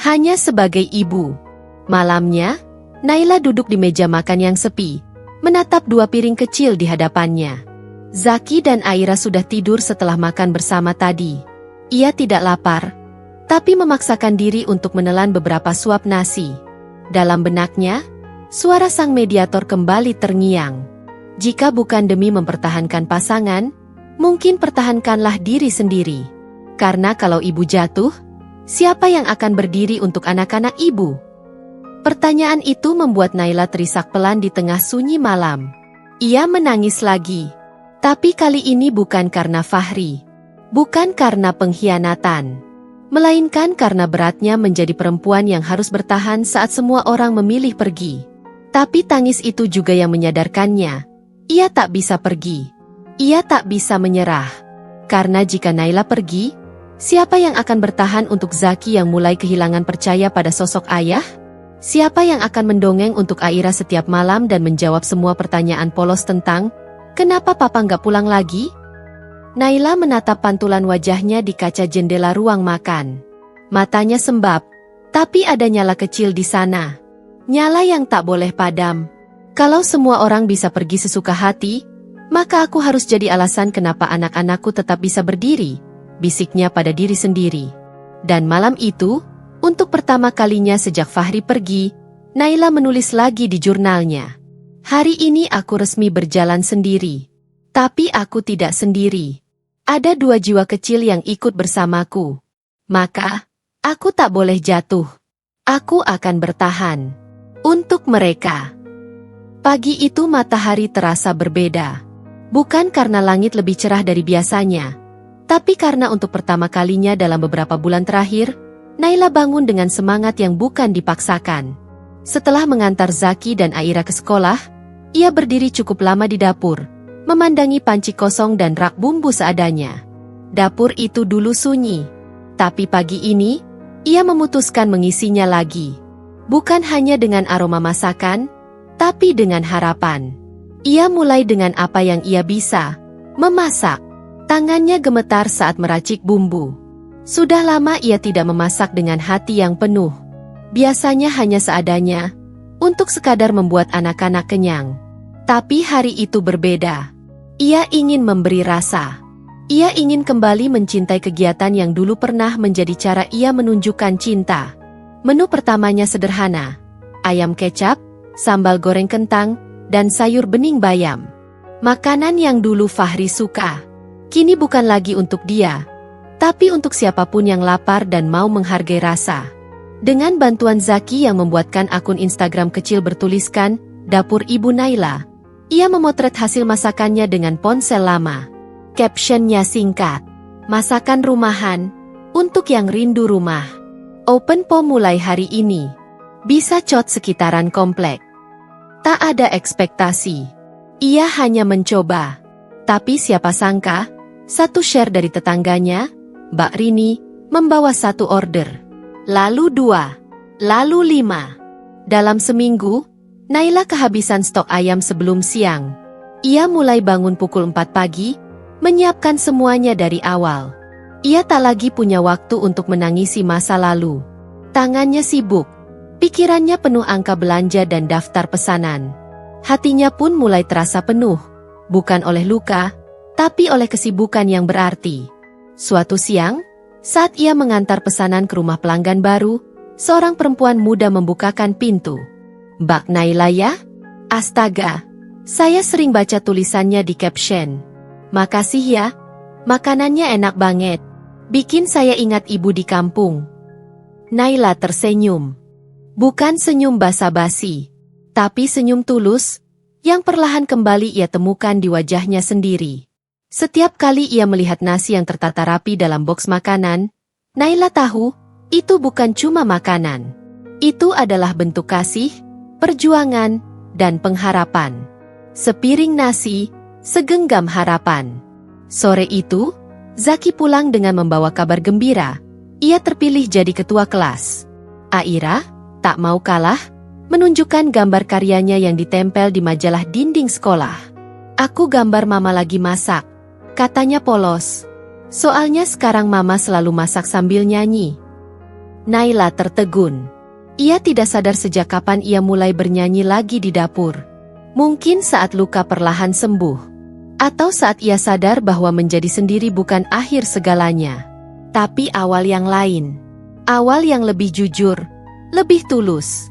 hanya sebagai ibu. Malamnya, Naila duduk di meja makan yang sepi, menatap 2 piring kecil di hadapannya. Zaki dan Aira sudah tidur setelah makan bersama tadi. Ia tidak lapar, tapi memaksakan diri untuk menelan beberapa suap nasi. Dalam benaknya, suara sang mediator kembali terngiang. Jika bukan demi mempertahankan pasangan, mungkin pertahankanlah diri sendiri. Karena kalau ibu jatuh, siapa yang akan berdiri untuk anak-anak ibu? Pertanyaan itu membuat Naila terisak pelan di tengah sunyi malam. Ia menangis lagi. Tapi kali ini bukan karena Fahri. Bukan karena pengkhianatan. Melainkan karena beratnya menjadi perempuan yang harus bertahan saat semua orang memilih pergi. Tapi tangis itu juga yang menyadarkannya. Ia tak bisa pergi. Ia tak bisa menyerah. Karena jika Naila pergi, siapa yang akan bertahan untuk Zaki yang mulai kehilangan percaya pada sosok ayah? Siapa yang akan mendongeng untuk Aira setiap malam dan menjawab semua pertanyaan polos tentang, "Kenapa papa nggak pulang lagi?" Naila menatap pantulan wajahnya di kaca jendela ruang makan. Matanya sembab, tapi ada nyala kecil di sana. Nyala yang tak boleh padam. Kalau semua orang bisa pergi sesuka hati, maka aku harus jadi alasan kenapa anak-anakku tetap bisa berdiri, bisiknya pada diri sendiri. Dan malam itu, untuk pertama kalinya sejak Fahri pergi, Naila menulis lagi di jurnalnya. "Hari ini aku resmi berjalan sendiri. Tapi aku tidak sendiri. Ada 2 jiwa kecil yang ikut bersamaku. Maka, aku tak boleh jatuh. Aku akan bertahan. Untuk mereka." Pagi itu matahari terasa berbeda. Bukan karena langit lebih cerah dari biasanya, tapi karena untuk pertama kalinya dalam beberapa bulan terakhir, Naila bangun dengan semangat yang bukan dipaksakan. Setelah mengantar Zaki dan Aira ke sekolah, ia berdiri cukup lama di dapur, memandangi panci kosong dan rak bumbu seadanya. Dapur itu dulu sunyi, tapi pagi ini, ia memutuskan mengisinya lagi. Bukan hanya dengan aroma masakan, tapi dengan harapan. Ia mulai dengan apa yang ia bisa, memasak. Tangannya gemetar saat meracik bumbu. Sudah lama ia tidak memasak dengan hati yang penuh. Biasanya hanya seadanya, untuk sekadar membuat anak-anak kenyang. Tapi hari itu berbeda. Ia ingin memberi rasa. Ia ingin kembali mencintai kegiatan yang dulu pernah menjadi cara ia menunjukkan cinta. Menu pertamanya sederhana. Ayam kecap, sambal goreng kentang, dan sayur bening bayam. Makanan yang dulu Fahri suka. Kini bukan lagi untuk dia, tapi untuk siapapun yang lapar dan mau menghargai rasa. Dengan bantuan Zaki yang membuatkan akun Instagram kecil bertuliskan, "Dapur Ibu Naila", ia memotret hasil masakannya dengan ponsel lama. Captionnya singkat, "Masakan rumahan, untuk yang rindu rumah. Open PO mulai hari ini. Bisa cot sekitaran komplek." Tak ada ekspektasi. Ia hanya mencoba. Tapi siapa sangka, satu share dari tetangganya, Mbak Rini, membawa 1 order. Lalu 2, lalu 5. Dalam seminggu, Naila kehabisan stok ayam sebelum siang. Ia mulai bangun pukul 4 pagi, menyiapkan semuanya dari awal. Ia tak lagi punya waktu untuk menangisi masa lalu. Tangannya sibuk, pikirannya penuh angka belanja dan daftar pesanan. Hatinya pun mulai terasa penuh, bukan oleh luka, tapi oleh kesibukan yang berarti. Suatu siang, saat ia mengantar pesanan ke rumah pelanggan baru, seorang perempuan muda membukakan pintu. "Mbak Naila ya? Astaga, saya sering baca tulisannya di caption. Makasih ya, makanannya enak banget. Bikin saya ingat ibu di kampung." Naila tersenyum. Bukan senyum basa-basi, Tapi senyum tulus, yang perlahan kembali ia temukan di wajahnya sendiri. Setiap kali ia melihat nasi yang tertata rapi dalam boks makanan, Naila tahu, itu bukan cuma makanan. Itu adalah bentuk kasih, perjuangan, dan pengharapan. Sepiring nasi, segenggam harapan. Sore itu, Zaki pulang dengan membawa kabar gembira. Ia terpilih jadi ketua kelas. Aira, tak mau kalah, menunjukkan gambar karyanya yang ditempel di majalah dinding sekolah. Aku gambar mama lagi masak, katanya polos. Soalnya sekarang mama selalu masak sambil nyanyi. Naila tertegun. Ia tidak sadar sejak kapan ia mulai bernyanyi lagi di dapur. Mungkin saat luka perlahan sembuh. Atau saat ia sadar bahwa menjadi sendiri bukan akhir segalanya. Tapi awal yang lain. Awal yang lebih jujur, lebih tulus.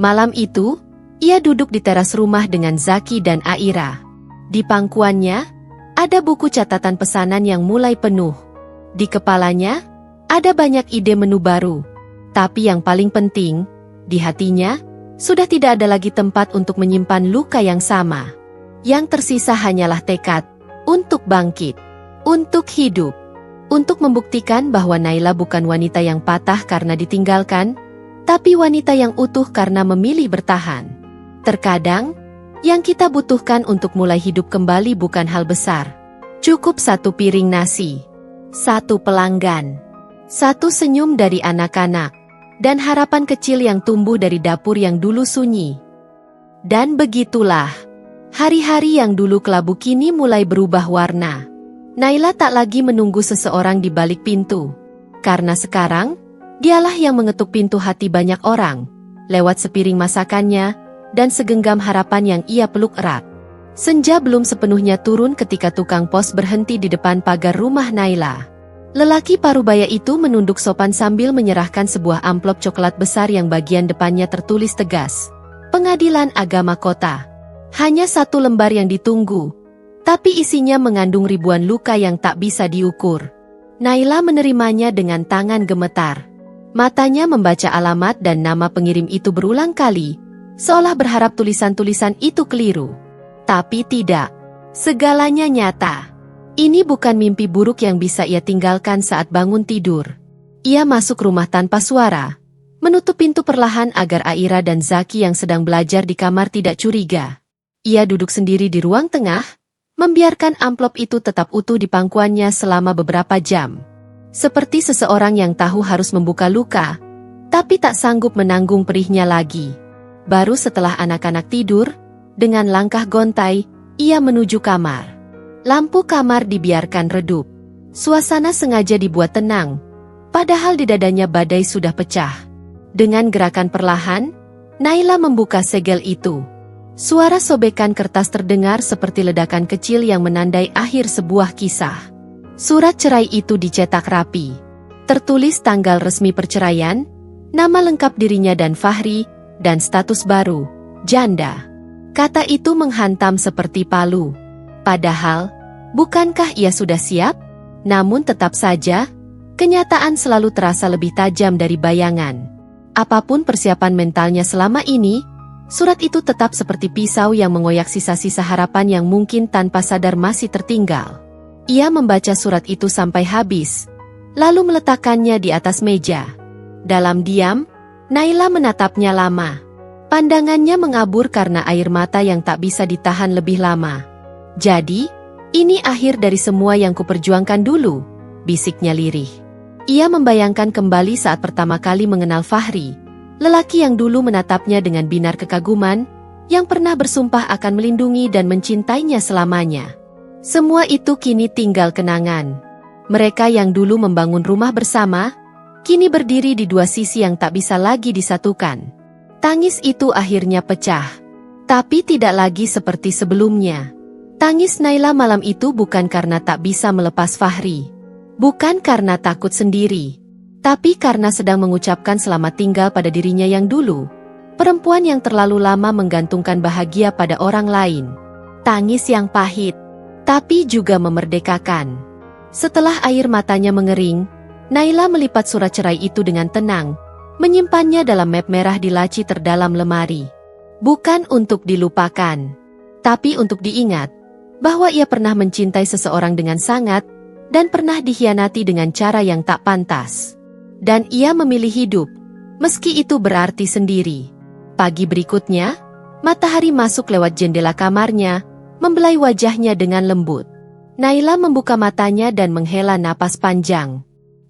Malam itu, ia duduk di teras rumah dengan Zaki dan Aira. Di pangkuannya, ada buku catatan pesanan yang mulai penuh. Di kepalanya, ada banyak ide menu baru. Tapi yang paling penting, di hatinya, sudah tidak ada lagi tempat untuk menyimpan luka yang sama. Yang tersisa hanyalah tekad untuk bangkit, untuk hidup, untuk membuktikan bahwa Naila bukan wanita yang patah karena ditinggalkan, tapi wanita yang utuh karena memilih bertahan. Terkadang, yang kita butuhkan untuk mulai hidup kembali bukan hal besar. Cukup satu piring nasi, satu pelanggan, satu senyum dari anak-anak, dan harapan kecil yang tumbuh dari dapur yang dulu sunyi. Dan begitulah, hari-hari yang dulu kelabu kini mulai berubah warna. Naila tak lagi menunggu seseorang di balik pintu. Karena sekarang, dialah yang mengetuk pintu hati banyak orang, lewat sepiring masakannya, dan segenggam harapan yang ia peluk erat. Senja belum sepenuhnya turun ketika tukang pos berhenti di depan pagar rumah Naila. Lelaki parubaya itu menunduk sopan sambil menyerahkan sebuah amplop coklat besar yang bagian depannya tertulis tegas, Pengadilan Agama Kota. Hanya satu lembar yang ditunggu, tapi isinya mengandung ribuan luka yang tak bisa diukur. Naila menerimanya dengan tangan gemetar. Matanya membaca alamat dan nama pengirim itu berulang kali, seolah berharap tulisan-tulisan itu keliru. Tapi tidak. Segalanya nyata. Ini bukan mimpi buruk yang bisa ia tinggalkan saat bangun tidur. Ia masuk rumah tanpa suara, menutup pintu perlahan agar Aira dan Zaki yang sedang belajar di kamar tidak curiga. Ia duduk sendiri di ruang tengah, membiarkan amplop itu tetap utuh di pangkuannya selama beberapa jam. Seperti seseorang yang tahu harus membuka luka, tapi tak sanggup menanggung perihnya lagi. Baru setelah anak-anak tidur, dengan langkah gontai, ia menuju kamar. Lampu kamar dibiarkan redup. Suasana sengaja dibuat tenang, padahal di dadanya badai sudah pecah. Dengan gerakan perlahan, Naila membuka segel itu. Suara sobekan kertas terdengar seperti ledakan kecil yang menandai akhir sebuah kisah. Surat cerai itu dicetak rapi. Tertulis tanggal resmi perceraian, nama lengkap dirinya dan Fahri, dan status baru, janda. Kata itu menghantam seperti palu. Padahal, bukankah ia sudah siap? Namun tetap saja, kenyataan selalu terasa lebih tajam dari bayangan. Apapun persiapan mentalnya selama ini, surat itu tetap seperti pisau yang mengoyak sisa-sisa harapan yang mungkin tanpa sadar masih tertinggal. Ia membaca surat itu sampai habis, lalu meletakkannya di atas meja. Dalam diam, Naila menatapnya lama. Pandangannya mengabur karena air mata yang tak bisa ditahan lebih lama. Jadi, ini akhir dari semua yang kuperjuangkan dulu, bisiknya lirih. Ia membayangkan kembali saat pertama kali mengenal Fahri, lelaki yang dulu menatapnya dengan binar kekaguman, yang pernah bersumpah akan melindungi dan mencintainya selamanya. Semua itu kini tinggal kenangan. Mereka yang dulu membangun rumah bersama, kini berdiri di dua sisi yang tak bisa lagi disatukan. Tangis itu akhirnya pecah. Tapi tidak lagi seperti sebelumnya. Tangis Naila malam itu bukan karena tak bisa melepas Fahri. Bukan karena takut sendiri. Tapi karena sedang mengucapkan selamat tinggal pada dirinya yang dulu. Perempuan yang terlalu lama menggantungkan bahagia pada orang lain. Tangis yang pahit, tapi juga memerdekakan. Setelah air matanya mengering, Naila melipat surat cerai itu dengan tenang, menyimpannya dalam map merah di laci terdalam lemari. Bukan untuk dilupakan, tapi untuk diingat bahwa ia pernah mencintai seseorang dengan sangat dan pernah dikhianati dengan cara yang tak pantas. Dan ia memilih hidup, meski itu berarti sendiri. Pagi berikutnya, matahari masuk lewat jendela kamarnya, membelai wajahnya dengan lembut. Naila membuka matanya dan menghela napas panjang.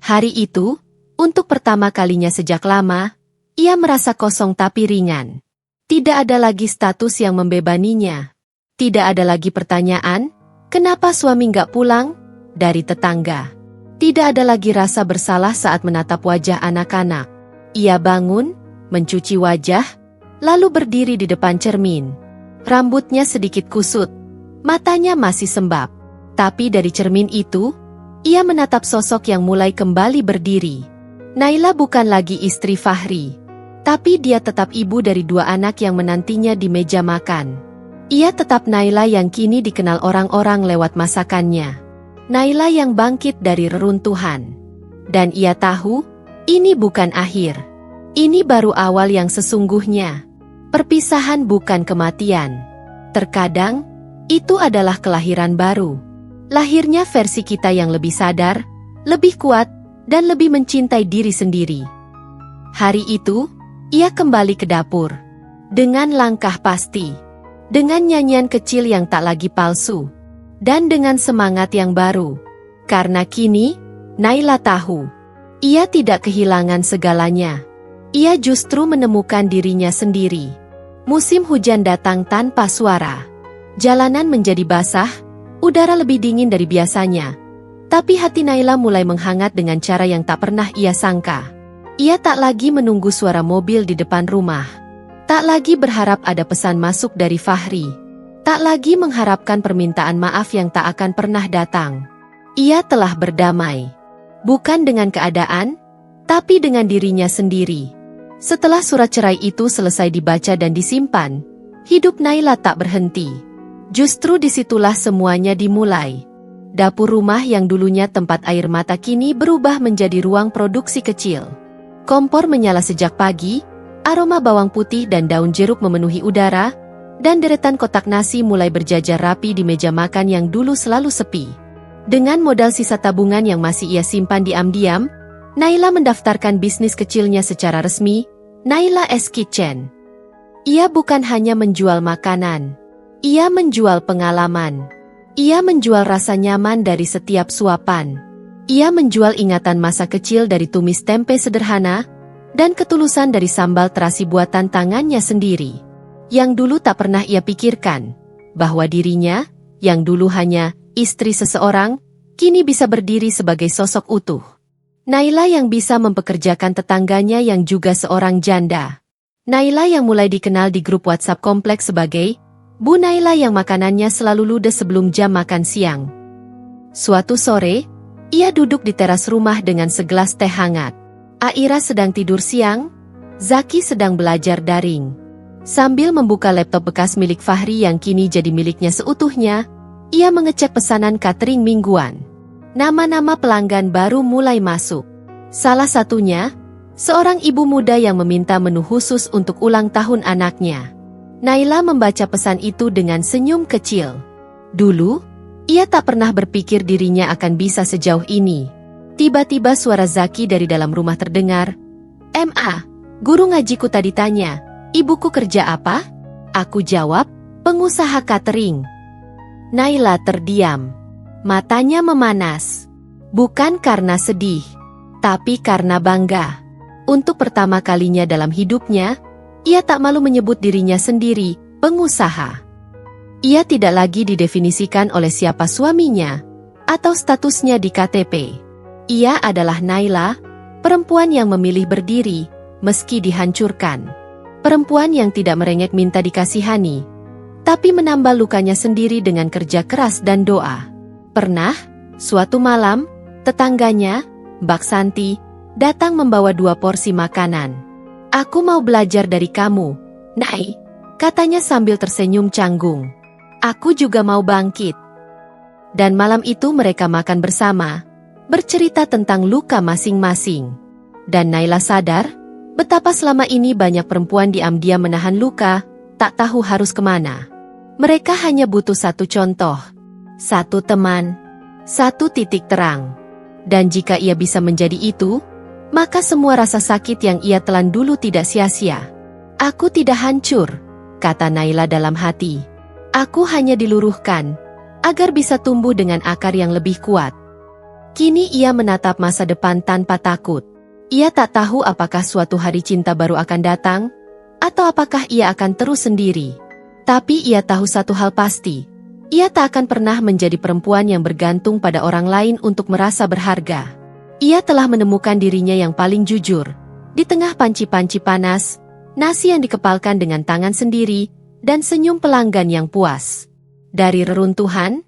Hari itu, untuk pertama kalinya sejak lama, ia merasa kosong tapi ringan. Tidak ada lagi status yang membebaninya. Tidak ada lagi pertanyaan, kenapa suami nggak pulang? Dari tetangga. Tidak ada lagi rasa bersalah saat menatap wajah anak-anak. Ia bangun, mencuci wajah, lalu berdiri di depan cermin. Rambutnya sedikit kusut, matanya masih sembab. Tapi dari cermin itu, ia menatap sosok yang mulai kembali berdiri. Naila bukan lagi istri Fahri. Tapi dia tetap ibu dari 2 anak yang menantinya di meja makan. Ia tetap Naila yang kini dikenal orang-orang lewat masakannya. Naila yang bangkit dari reruntuhan. Dan ia tahu, ini bukan akhir. Ini baru awal yang sesungguhnya. Perpisahan bukan kematian. Terkadang, itu adalah kelahiran baru. Lahirnya versi kita yang lebih sadar, lebih kuat, dan lebih mencintai diri sendiri. Hari itu, ia kembali ke dapur. Dengan langkah pasti. Dengan nyanyian kecil yang tak lagi palsu. Dan dengan semangat yang baru. Karena kini, Naila tahu. Ia tidak kehilangan segalanya. Ia justru menemukan dirinya sendiri. Musim hujan datang tanpa suara. Jalanan menjadi basah, udara lebih dingin dari biasanya. Tapi hati Naila mulai menghangat dengan cara yang tak pernah ia sangka. Ia tak lagi menunggu suara mobil di depan rumah. Tak lagi berharap ada pesan masuk dari Fahri. Tak lagi mengharapkan permintaan maaf yang tak akan pernah datang. Ia telah berdamai. Bukan dengan keadaan, tapi dengan dirinya sendiri. Setelah surat cerai itu selesai dibaca dan disimpan, hidup Naila tak berhenti. Justru disitulah semuanya dimulai. Dapur rumah yang dulunya tempat air mata kini berubah menjadi ruang produksi kecil. Kompor menyala sejak pagi, aroma bawang putih dan daun jeruk memenuhi udara, dan deretan kotak nasi mulai berjajar rapi di meja makan yang dulu selalu sepi. Dengan modal sisa tabungan yang masih ia simpan diam-diam, Naila mendaftarkan bisnis kecilnya secara resmi, Naila S Kitchen. Ia bukan hanya menjual makanan, ia menjual pengalaman. Ia menjual rasa nyaman dari setiap suapan. Ia menjual ingatan masa kecil dari tumis tempe sederhana, dan ketulusan dari sambal terasi buatan tangannya sendiri. Yang dulu tak pernah ia pikirkan, bahwa dirinya, yang dulu hanya istri seseorang, kini bisa berdiri sebagai sosok utuh. Naila yang bisa mempekerjakan tetangganya yang juga seorang janda. Naila yang mulai dikenal di grup WhatsApp kompleks sebagai Bu Naila yang makanannya selalu ludes sebelum jam makan siang. Suatu sore, ia duduk di teras rumah dengan segelas teh hangat. Aira sedang tidur siang, Zaki sedang belajar daring. Sambil membuka laptop bekas milik Fahri yang kini jadi miliknya seutuhnya, ia mengecek pesanan catering mingguan. Nama-nama pelanggan baru mulai masuk. Salah satunya, seorang ibu muda yang meminta menu khusus untuk ulang tahun anaknya. Naila membaca pesan itu dengan senyum kecil. Dulu, ia tak pernah berpikir dirinya akan bisa sejauh ini. Tiba-tiba suara Zaki dari dalam rumah terdengar. "Ma, guru ngajiku tadi tanya, ibuku kerja apa?" Aku jawab, "Pengusaha catering." Naila terdiam. Matanya memanas. Bukan karena sedih, tapi karena bangga. Untuk pertama kalinya dalam hidupnya, ia tak malu menyebut dirinya sendiri, pengusaha. Ia tidak lagi didefinisikan oleh siapa suaminya, atau statusnya di KTP. Ia adalah Naila, perempuan yang memilih berdiri, meski dihancurkan. Perempuan yang tidak merengek minta dikasihani, tapi menambal lukanya sendiri dengan kerja keras dan doa. Pernah, suatu malam, tetangganya, Mbak Santi, datang membawa 2 porsi makanan. "Aku mau belajar dari kamu, Nai," katanya sambil tersenyum canggung. "Aku juga mau bangkit." Dan malam itu mereka makan bersama, bercerita tentang luka masing-masing. Dan Naila sadar, betapa selama ini banyak perempuan diam-diam menahan luka, tak tahu harus kemana. Mereka hanya butuh satu contoh, satu teman, satu titik terang. Dan jika ia bisa menjadi itu, maka semua rasa sakit yang ia telan dulu tidak sia-sia. Aku tidak hancur, kata Naila dalam hati. Aku hanya diluruhkan, agar bisa tumbuh dengan akar yang lebih kuat. Kini ia menatap masa depan tanpa takut. Ia tak tahu apakah suatu hari cinta baru akan datang, atau apakah ia akan terus sendiri. Tapi ia tahu satu hal pasti. Ia tak akan pernah menjadi perempuan yang bergantung pada orang lain untuk merasa berharga. Ia telah menemukan dirinya yang paling jujur. Di tengah panci-panci panas, nasi yang dikepalkan dengan tangan sendiri, dan senyum pelanggan yang puas. Dari reruntuhan,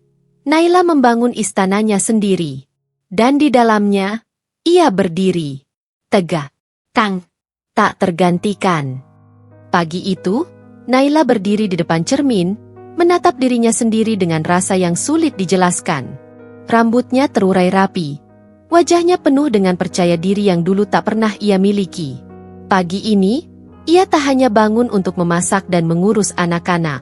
Naila membangun istananya sendiri. Dan di dalamnya, ia berdiri. Tegak. Tak tergantikan. Pagi itu, Naila berdiri di depan cermin, menatap dirinya sendiri dengan rasa yang sulit dijelaskan. Rambutnya terurai rapi. Wajahnya penuh dengan percaya diri yang dulu tak pernah ia miliki. Pagi ini, ia tak hanya bangun untuk memasak dan mengurus anak-anak.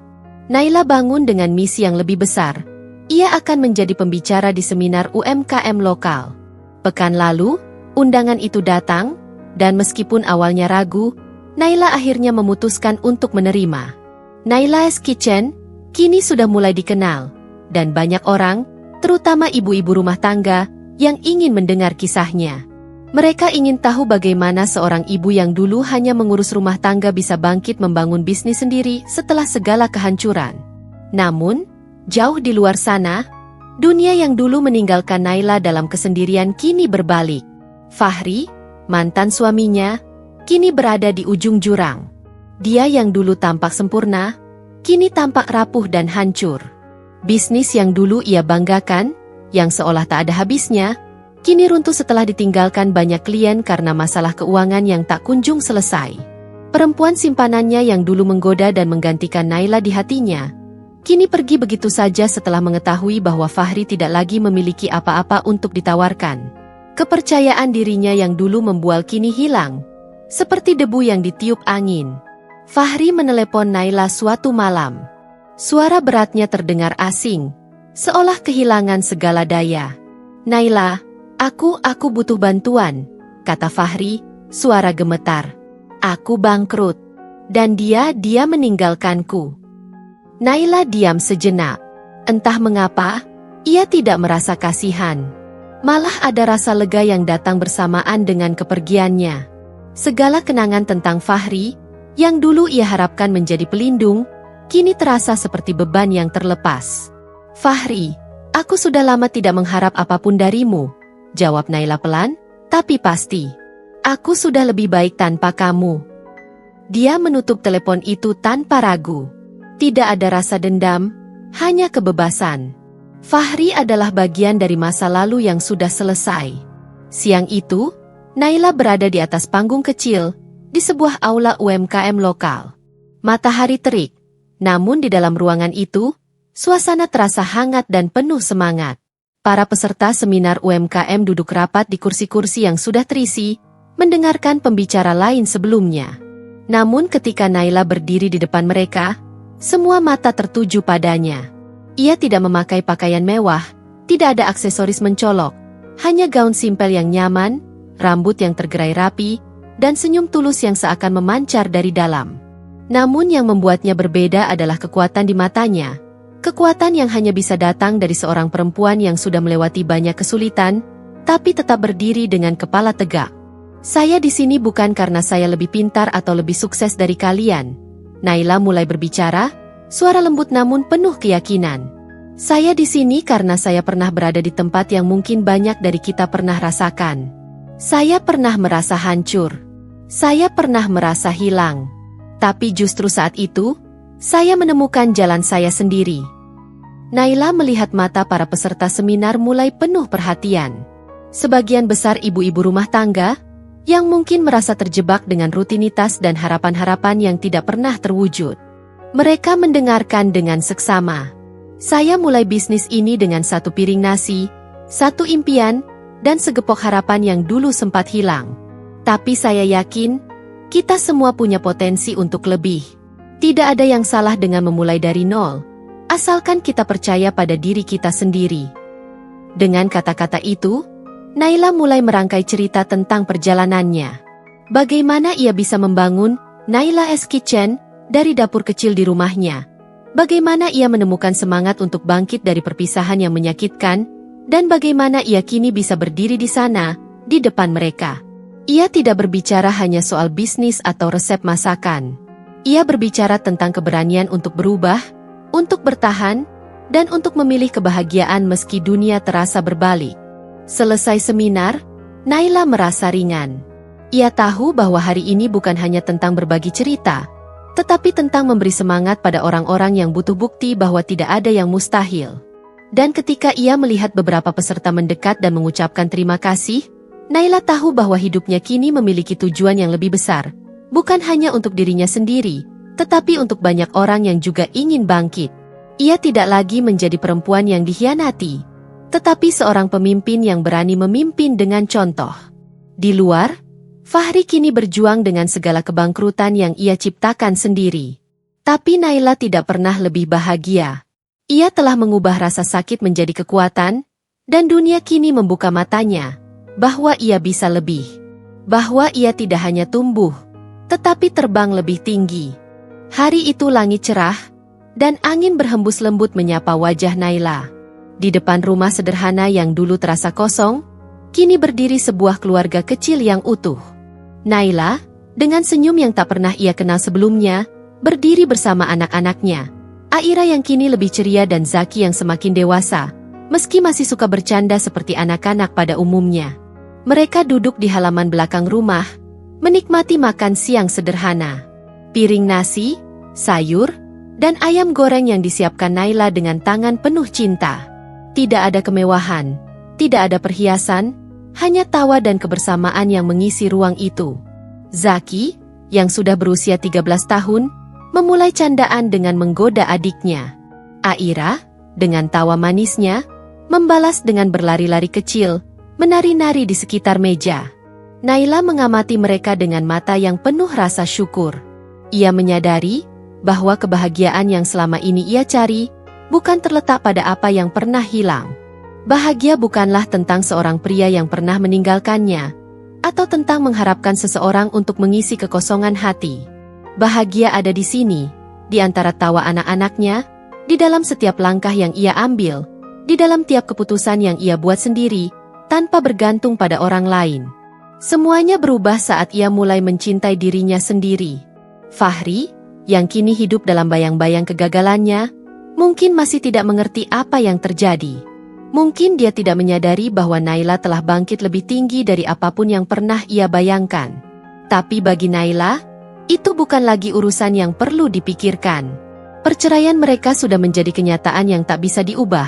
Naila bangun dengan misi yang lebih besar. Ia akan menjadi pembicara di seminar UMKM lokal. Pekan lalu, undangan itu datang, dan meskipun awalnya ragu, Naila akhirnya memutuskan untuk menerima. Naila's Kitchen kini sudah mulai dikenal, dan banyak orang, terutama ibu-ibu rumah tangga, yang ingin mendengar kisahnya. Mereka ingin tahu bagaimana seorang ibu yang dulu hanya mengurus rumah tangga bisa bangkit membangun bisnis sendiri setelah segala kehancuran. Namun, jauh di luar sana, dunia yang dulu meninggalkan Naila dalam kesendirian kini berbalik. Fahri, mantan suaminya, kini berada di ujung jurang. Dia yang dulu tampak sempurna, kini tampak rapuh dan hancur. Bisnis yang dulu ia banggakan, yang seolah tak ada habisnya, kini runtuh setelah ditinggalkan banyak klien karena masalah keuangan yang tak kunjung selesai. Perempuan simpanannya yang dulu menggoda dan menggantikan Naila di hatinya, kini pergi begitu saja setelah mengetahui bahwa Fahri tidak lagi memiliki apa-apa untuk ditawarkan. Kepercayaan dirinya yang dulu membual kini hilang, seperti debu yang ditiup angin. Fahri menelepon Naila suatu malam. Suara beratnya terdengar asing, seolah kehilangan segala daya. "Naila, aku butuh bantuan," kata Fahri, suara gemetar. "Aku bangkrut, dan dia meninggalkanku." Naila diam sejenak. Entah mengapa, ia tidak merasa kasihan. Malah ada rasa lega yang datang bersamaan dengan kepergiannya. Segala kenangan tentang Fahri, yang dulu ia harapkan menjadi pelindung, kini terasa seperti beban yang terlepas. "Fahri, aku sudah lama tidak mengharap apapun darimu," jawab Naila pelan, "tapi pasti. Aku sudah lebih baik tanpa kamu." Dia menutup telepon itu tanpa ragu. Tidak ada rasa dendam, hanya kebebasan. Fahri adalah bagian dari masa lalu yang sudah selesai. Siang itu, Naila berada di atas panggung kecil, di sebuah aula UMKM lokal. Matahari terik, namun di dalam ruangan itu, suasana terasa hangat dan penuh semangat. Para peserta seminar UMKM duduk rapat di kursi-kursi yang sudah terisi, mendengarkan pembicara lain sebelumnya. Namun ketika Naila berdiri di depan mereka, semua mata tertuju padanya. Ia tidak memakai pakaian mewah, tidak ada aksesoris mencolok, hanya gaun simpel yang nyaman, rambut yang tergerai rapi, dan senyum tulus yang seakan memancar dari dalam. Namun yang membuatnya berbeda adalah kekuatan di matanya. Kekuatan yang hanya bisa datang dari seorang perempuan yang sudah melewati banyak kesulitan, tapi tetap berdiri dengan kepala tegak. "Saya di sini bukan karena saya lebih pintar atau lebih sukses dari kalian." Naila mulai berbicara, suara lembut namun penuh keyakinan. "Saya di sini karena saya pernah berada di tempat yang mungkin banyak dari kita pernah rasakan. Saya pernah merasa hancur. Saya pernah merasa hilang. Tapi justru saat itu, saya menemukan jalan saya sendiri." Naila melihat mata para peserta seminar mulai penuh perhatian. Sebagian besar ibu-ibu rumah tangga, yang mungkin merasa terjebak dengan rutinitas dan harapan-harapan yang tidak pernah terwujud. Mereka mendengarkan dengan seksama. "Saya mulai bisnis ini dengan satu piring nasi, satu impian, dan segepok harapan yang dulu sempat hilang. Tapi saya yakin, kita semua punya potensi untuk lebih. Tidak ada yang salah dengan memulai dari nol, asalkan kita percaya pada diri kita sendiri. Dengan kata-kata itu, Naila mulai merangkai cerita tentang perjalanannya. Bagaimana ia bisa membangun Naila's Kitchen dari dapur kecil di rumahnya. Bagaimana ia menemukan semangat untuk bangkit dari perpisahan yang menyakitkan, dan bagaimana ia kini bisa berdiri di sana, di depan mereka. Ia tidak berbicara hanya soal bisnis atau resep masakan. Ia berbicara tentang keberanian untuk berubah, untuk bertahan, dan untuk memilih kebahagiaan meski dunia terasa berbalik. Selesai seminar, Naila merasa ringan. Ia tahu bahwa hari ini bukan hanya tentang berbagi cerita, tetapi tentang memberi semangat pada orang-orang yang butuh bukti bahwa tidak ada yang mustahil. Dan ketika ia melihat beberapa peserta mendekat dan mengucapkan terima kasih, Naila tahu bahwa hidupnya kini memiliki tujuan yang lebih besar. Bukan hanya untuk dirinya sendiri, tetapi untuk banyak orang yang juga ingin bangkit. Ia tidak lagi menjadi perempuan yang dikhianati, tetapi seorang pemimpin yang berani memimpin dengan contoh. Di luar, Fahri kini berjuang dengan segala kebangkrutan yang ia ciptakan sendiri. Tapi Naila tidak pernah lebih bahagia. Ia telah mengubah rasa sakit menjadi kekuatan, dan dunia kini membuka matanya, bahwa ia bisa lebih. Bahwa ia tidak hanya tumbuh, tetapi terbang lebih tinggi. Hari itu langit cerah, dan angin berhembus lembut menyapa wajah Naila. Di depan rumah sederhana yang dulu terasa kosong, kini berdiri sebuah keluarga kecil yang utuh. Naila, dengan senyum yang tak pernah ia kenal sebelumnya, berdiri bersama anak-anaknya. Aira yang kini lebih ceria dan Zaki yang semakin dewasa, meski masih suka bercanda seperti anak-anak pada umumnya. Mereka duduk di halaman belakang rumah, menikmati makan siang sederhana. Piring nasi, sayur, dan ayam goreng yang disiapkan Naila dengan tangan penuh cinta. Tidak ada kemewahan, tidak ada perhiasan, hanya tawa dan kebersamaan yang mengisi ruang itu. Zaki, yang sudah berusia 13 tahun, memulai candaan dengan menggoda adiknya. Aira, dengan tawa manisnya, membalas dengan berlari-lari kecil, menari-nari di sekitar meja. Naila mengamati mereka dengan mata yang penuh rasa syukur. Ia menyadari bahwa kebahagiaan yang selama ini ia cari bukan terletak pada apa yang pernah hilang. Bahagia bukanlah tentang seorang pria yang pernah meninggalkannya, atau tentang mengharapkan seseorang untuk mengisi kekosongan hati. Bahagia ada di sini, di antara tawa anak-anaknya, di dalam setiap langkah yang ia ambil, di dalam tiap keputusan yang ia buat sendiri, tanpa bergantung pada orang lain. Semuanya berubah saat ia mulai mencintai dirinya sendiri. Fahri, yang kini hidup dalam bayang-bayang kegagalannya, mungkin masih tidak mengerti apa yang terjadi. Mungkin dia tidak menyadari bahwa Naila telah bangkit lebih tinggi dari apapun yang pernah ia bayangkan. Tapi bagi Naila, itu bukan lagi urusan yang perlu dipikirkan. Perceraian mereka sudah menjadi kenyataan yang tak bisa diubah.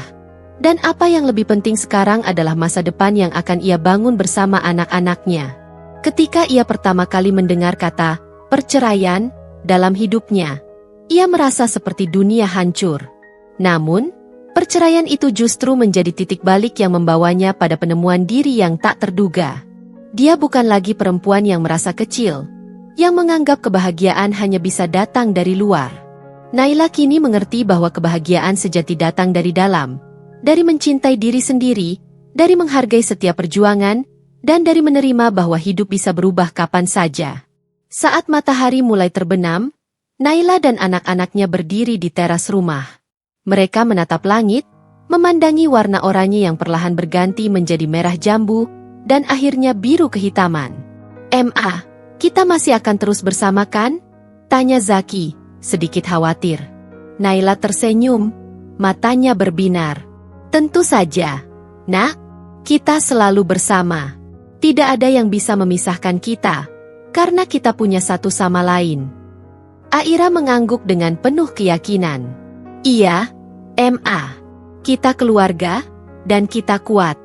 Dan apa yang lebih penting sekarang adalah masa depan yang akan ia bangun bersama anak-anaknya. Ketika ia pertama kali mendengar kata perceraian dalam hidupnya, ia merasa seperti dunia hancur. Namun, perceraian itu justru menjadi titik balik yang membawanya pada penemuan diri yang tak terduga. Dia bukan lagi perempuan yang merasa kecil, yang menganggap kebahagiaan hanya bisa datang dari luar. Naila kini mengerti bahwa kebahagiaan sejati datang dari dalam, dari mencintai diri sendiri, dari menghargai setiap perjuangan, dan dari menerima bahwa hidup bisa berubah kapan saja. Saat matahari mulai terbenam, Naila dan anak-anaknya berdiri di teras rumah. Mereka menatap langit, memandangi warna oranye yang perlahan berganti menjadi merah jambu, dan akhirnya biru kehitaman. "Ma, kita masih akan terus bersama kan?" tanya Zaki, sedikit khawatir. Naila tersenyum, matanya berbinar. "Tentu saja, Nak. Kita selalu bersama. Tidak ada yang bisa memisahkan kita, karena kita punya satu sama lain." Aira mengangguk dengan penuh keyakinan. "Iya, Ma. Kita keluarga, dan kita kuat."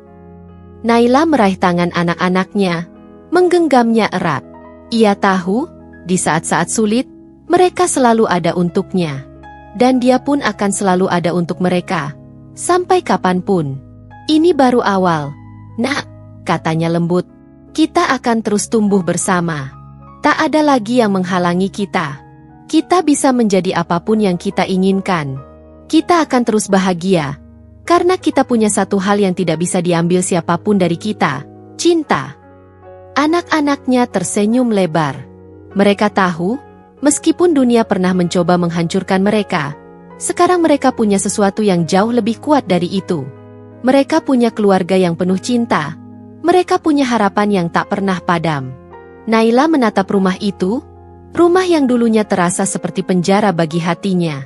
Naila meraih tangan anak-anaknya, menggenggamnya erat. Ia tahu, di saat-saat sulit, mereka selalu ada untuknya. Dan dia pun akan selalu ada untuk mereka. Sampai kapanpun. "Ini baru awal, Nak," katanya lembut. "Kita akan terus tumbuh bersama. Tak ada lagi yang menghalangi kita." Kita bisa menjadi apapun yang kita inginkan. Kita akan terus bahagia, karena kita punya satu hal yang tidak bisa diambil siapapun dari kita, cinta. Anak-anaknya tersenyum lebar. Mereka tahu, meskipun dunia pernah mencoba menghancurkan mereka, sekarang mereka punya sesuatu yang jauh lebih kuat dari itu. Mereka punya keluarga yang penuh cinta. Mereka punya harapan yang tak pernah padam. Naila menatap rumah itu, rumah yang dulunya terasa seperti penjara bagi hatinya.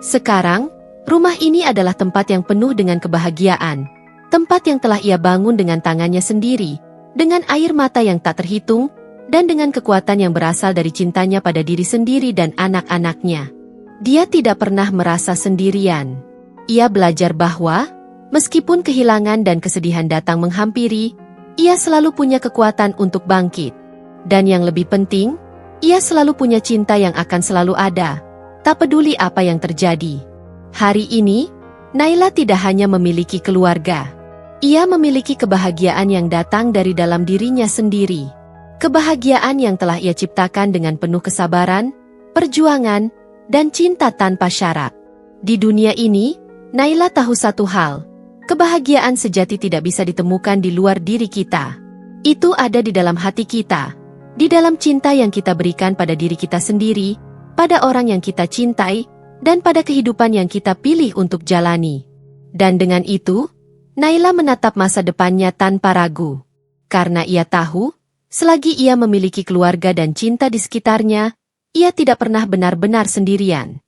Sekarang, rumah ini adalah tempat yang penuh dengan kebahagiaan. Tempat yang telah ia bangun dengan tangannya sendiri, dengan air mata yang tak terhitung, dan dengan kekuatan yang berasal dari cintanya pada diri sendiri dan anak-anaknya. Dia tidak pernah merasa sendirian. Ia belajar bahwa, meskipun kehilangan dan kesedihan datang menghampiri, ia selalu punya kekuatan untuk bangkit. Dan yang lebih penting, ia selalu punya cinta yang akan selalu ada, tak peduli apa yang terjadi. Hari ini, Naila tidak hanya memiliki keluarga. Ia memiliki kebahagiaan yang datang dari dalam dirinya sendiri. Kebahagiaan yang telah ia ciptakan dengan penuh kesabaran, perjuangan, dan cinta tanpa syarat. Di dunia ini, Naila tahu satu hal. Kebahagiaan sejati tidak bisa ditemukan di luar diri kita. Itu ada di dalam hati kita. Di dalam cinta yang kita berikan pada diri kita sendiri, pada orang yang kita cintai, dan pada kehidupan yang kita pilih untuk jalani. Dan dengan itu, Naila menatap masa depannya tanpa ragu. Karena ia tahu, selagi ia memiliki keluarga dan cinta di sekitarnya, ia tidak pernah benar-benar sendirian.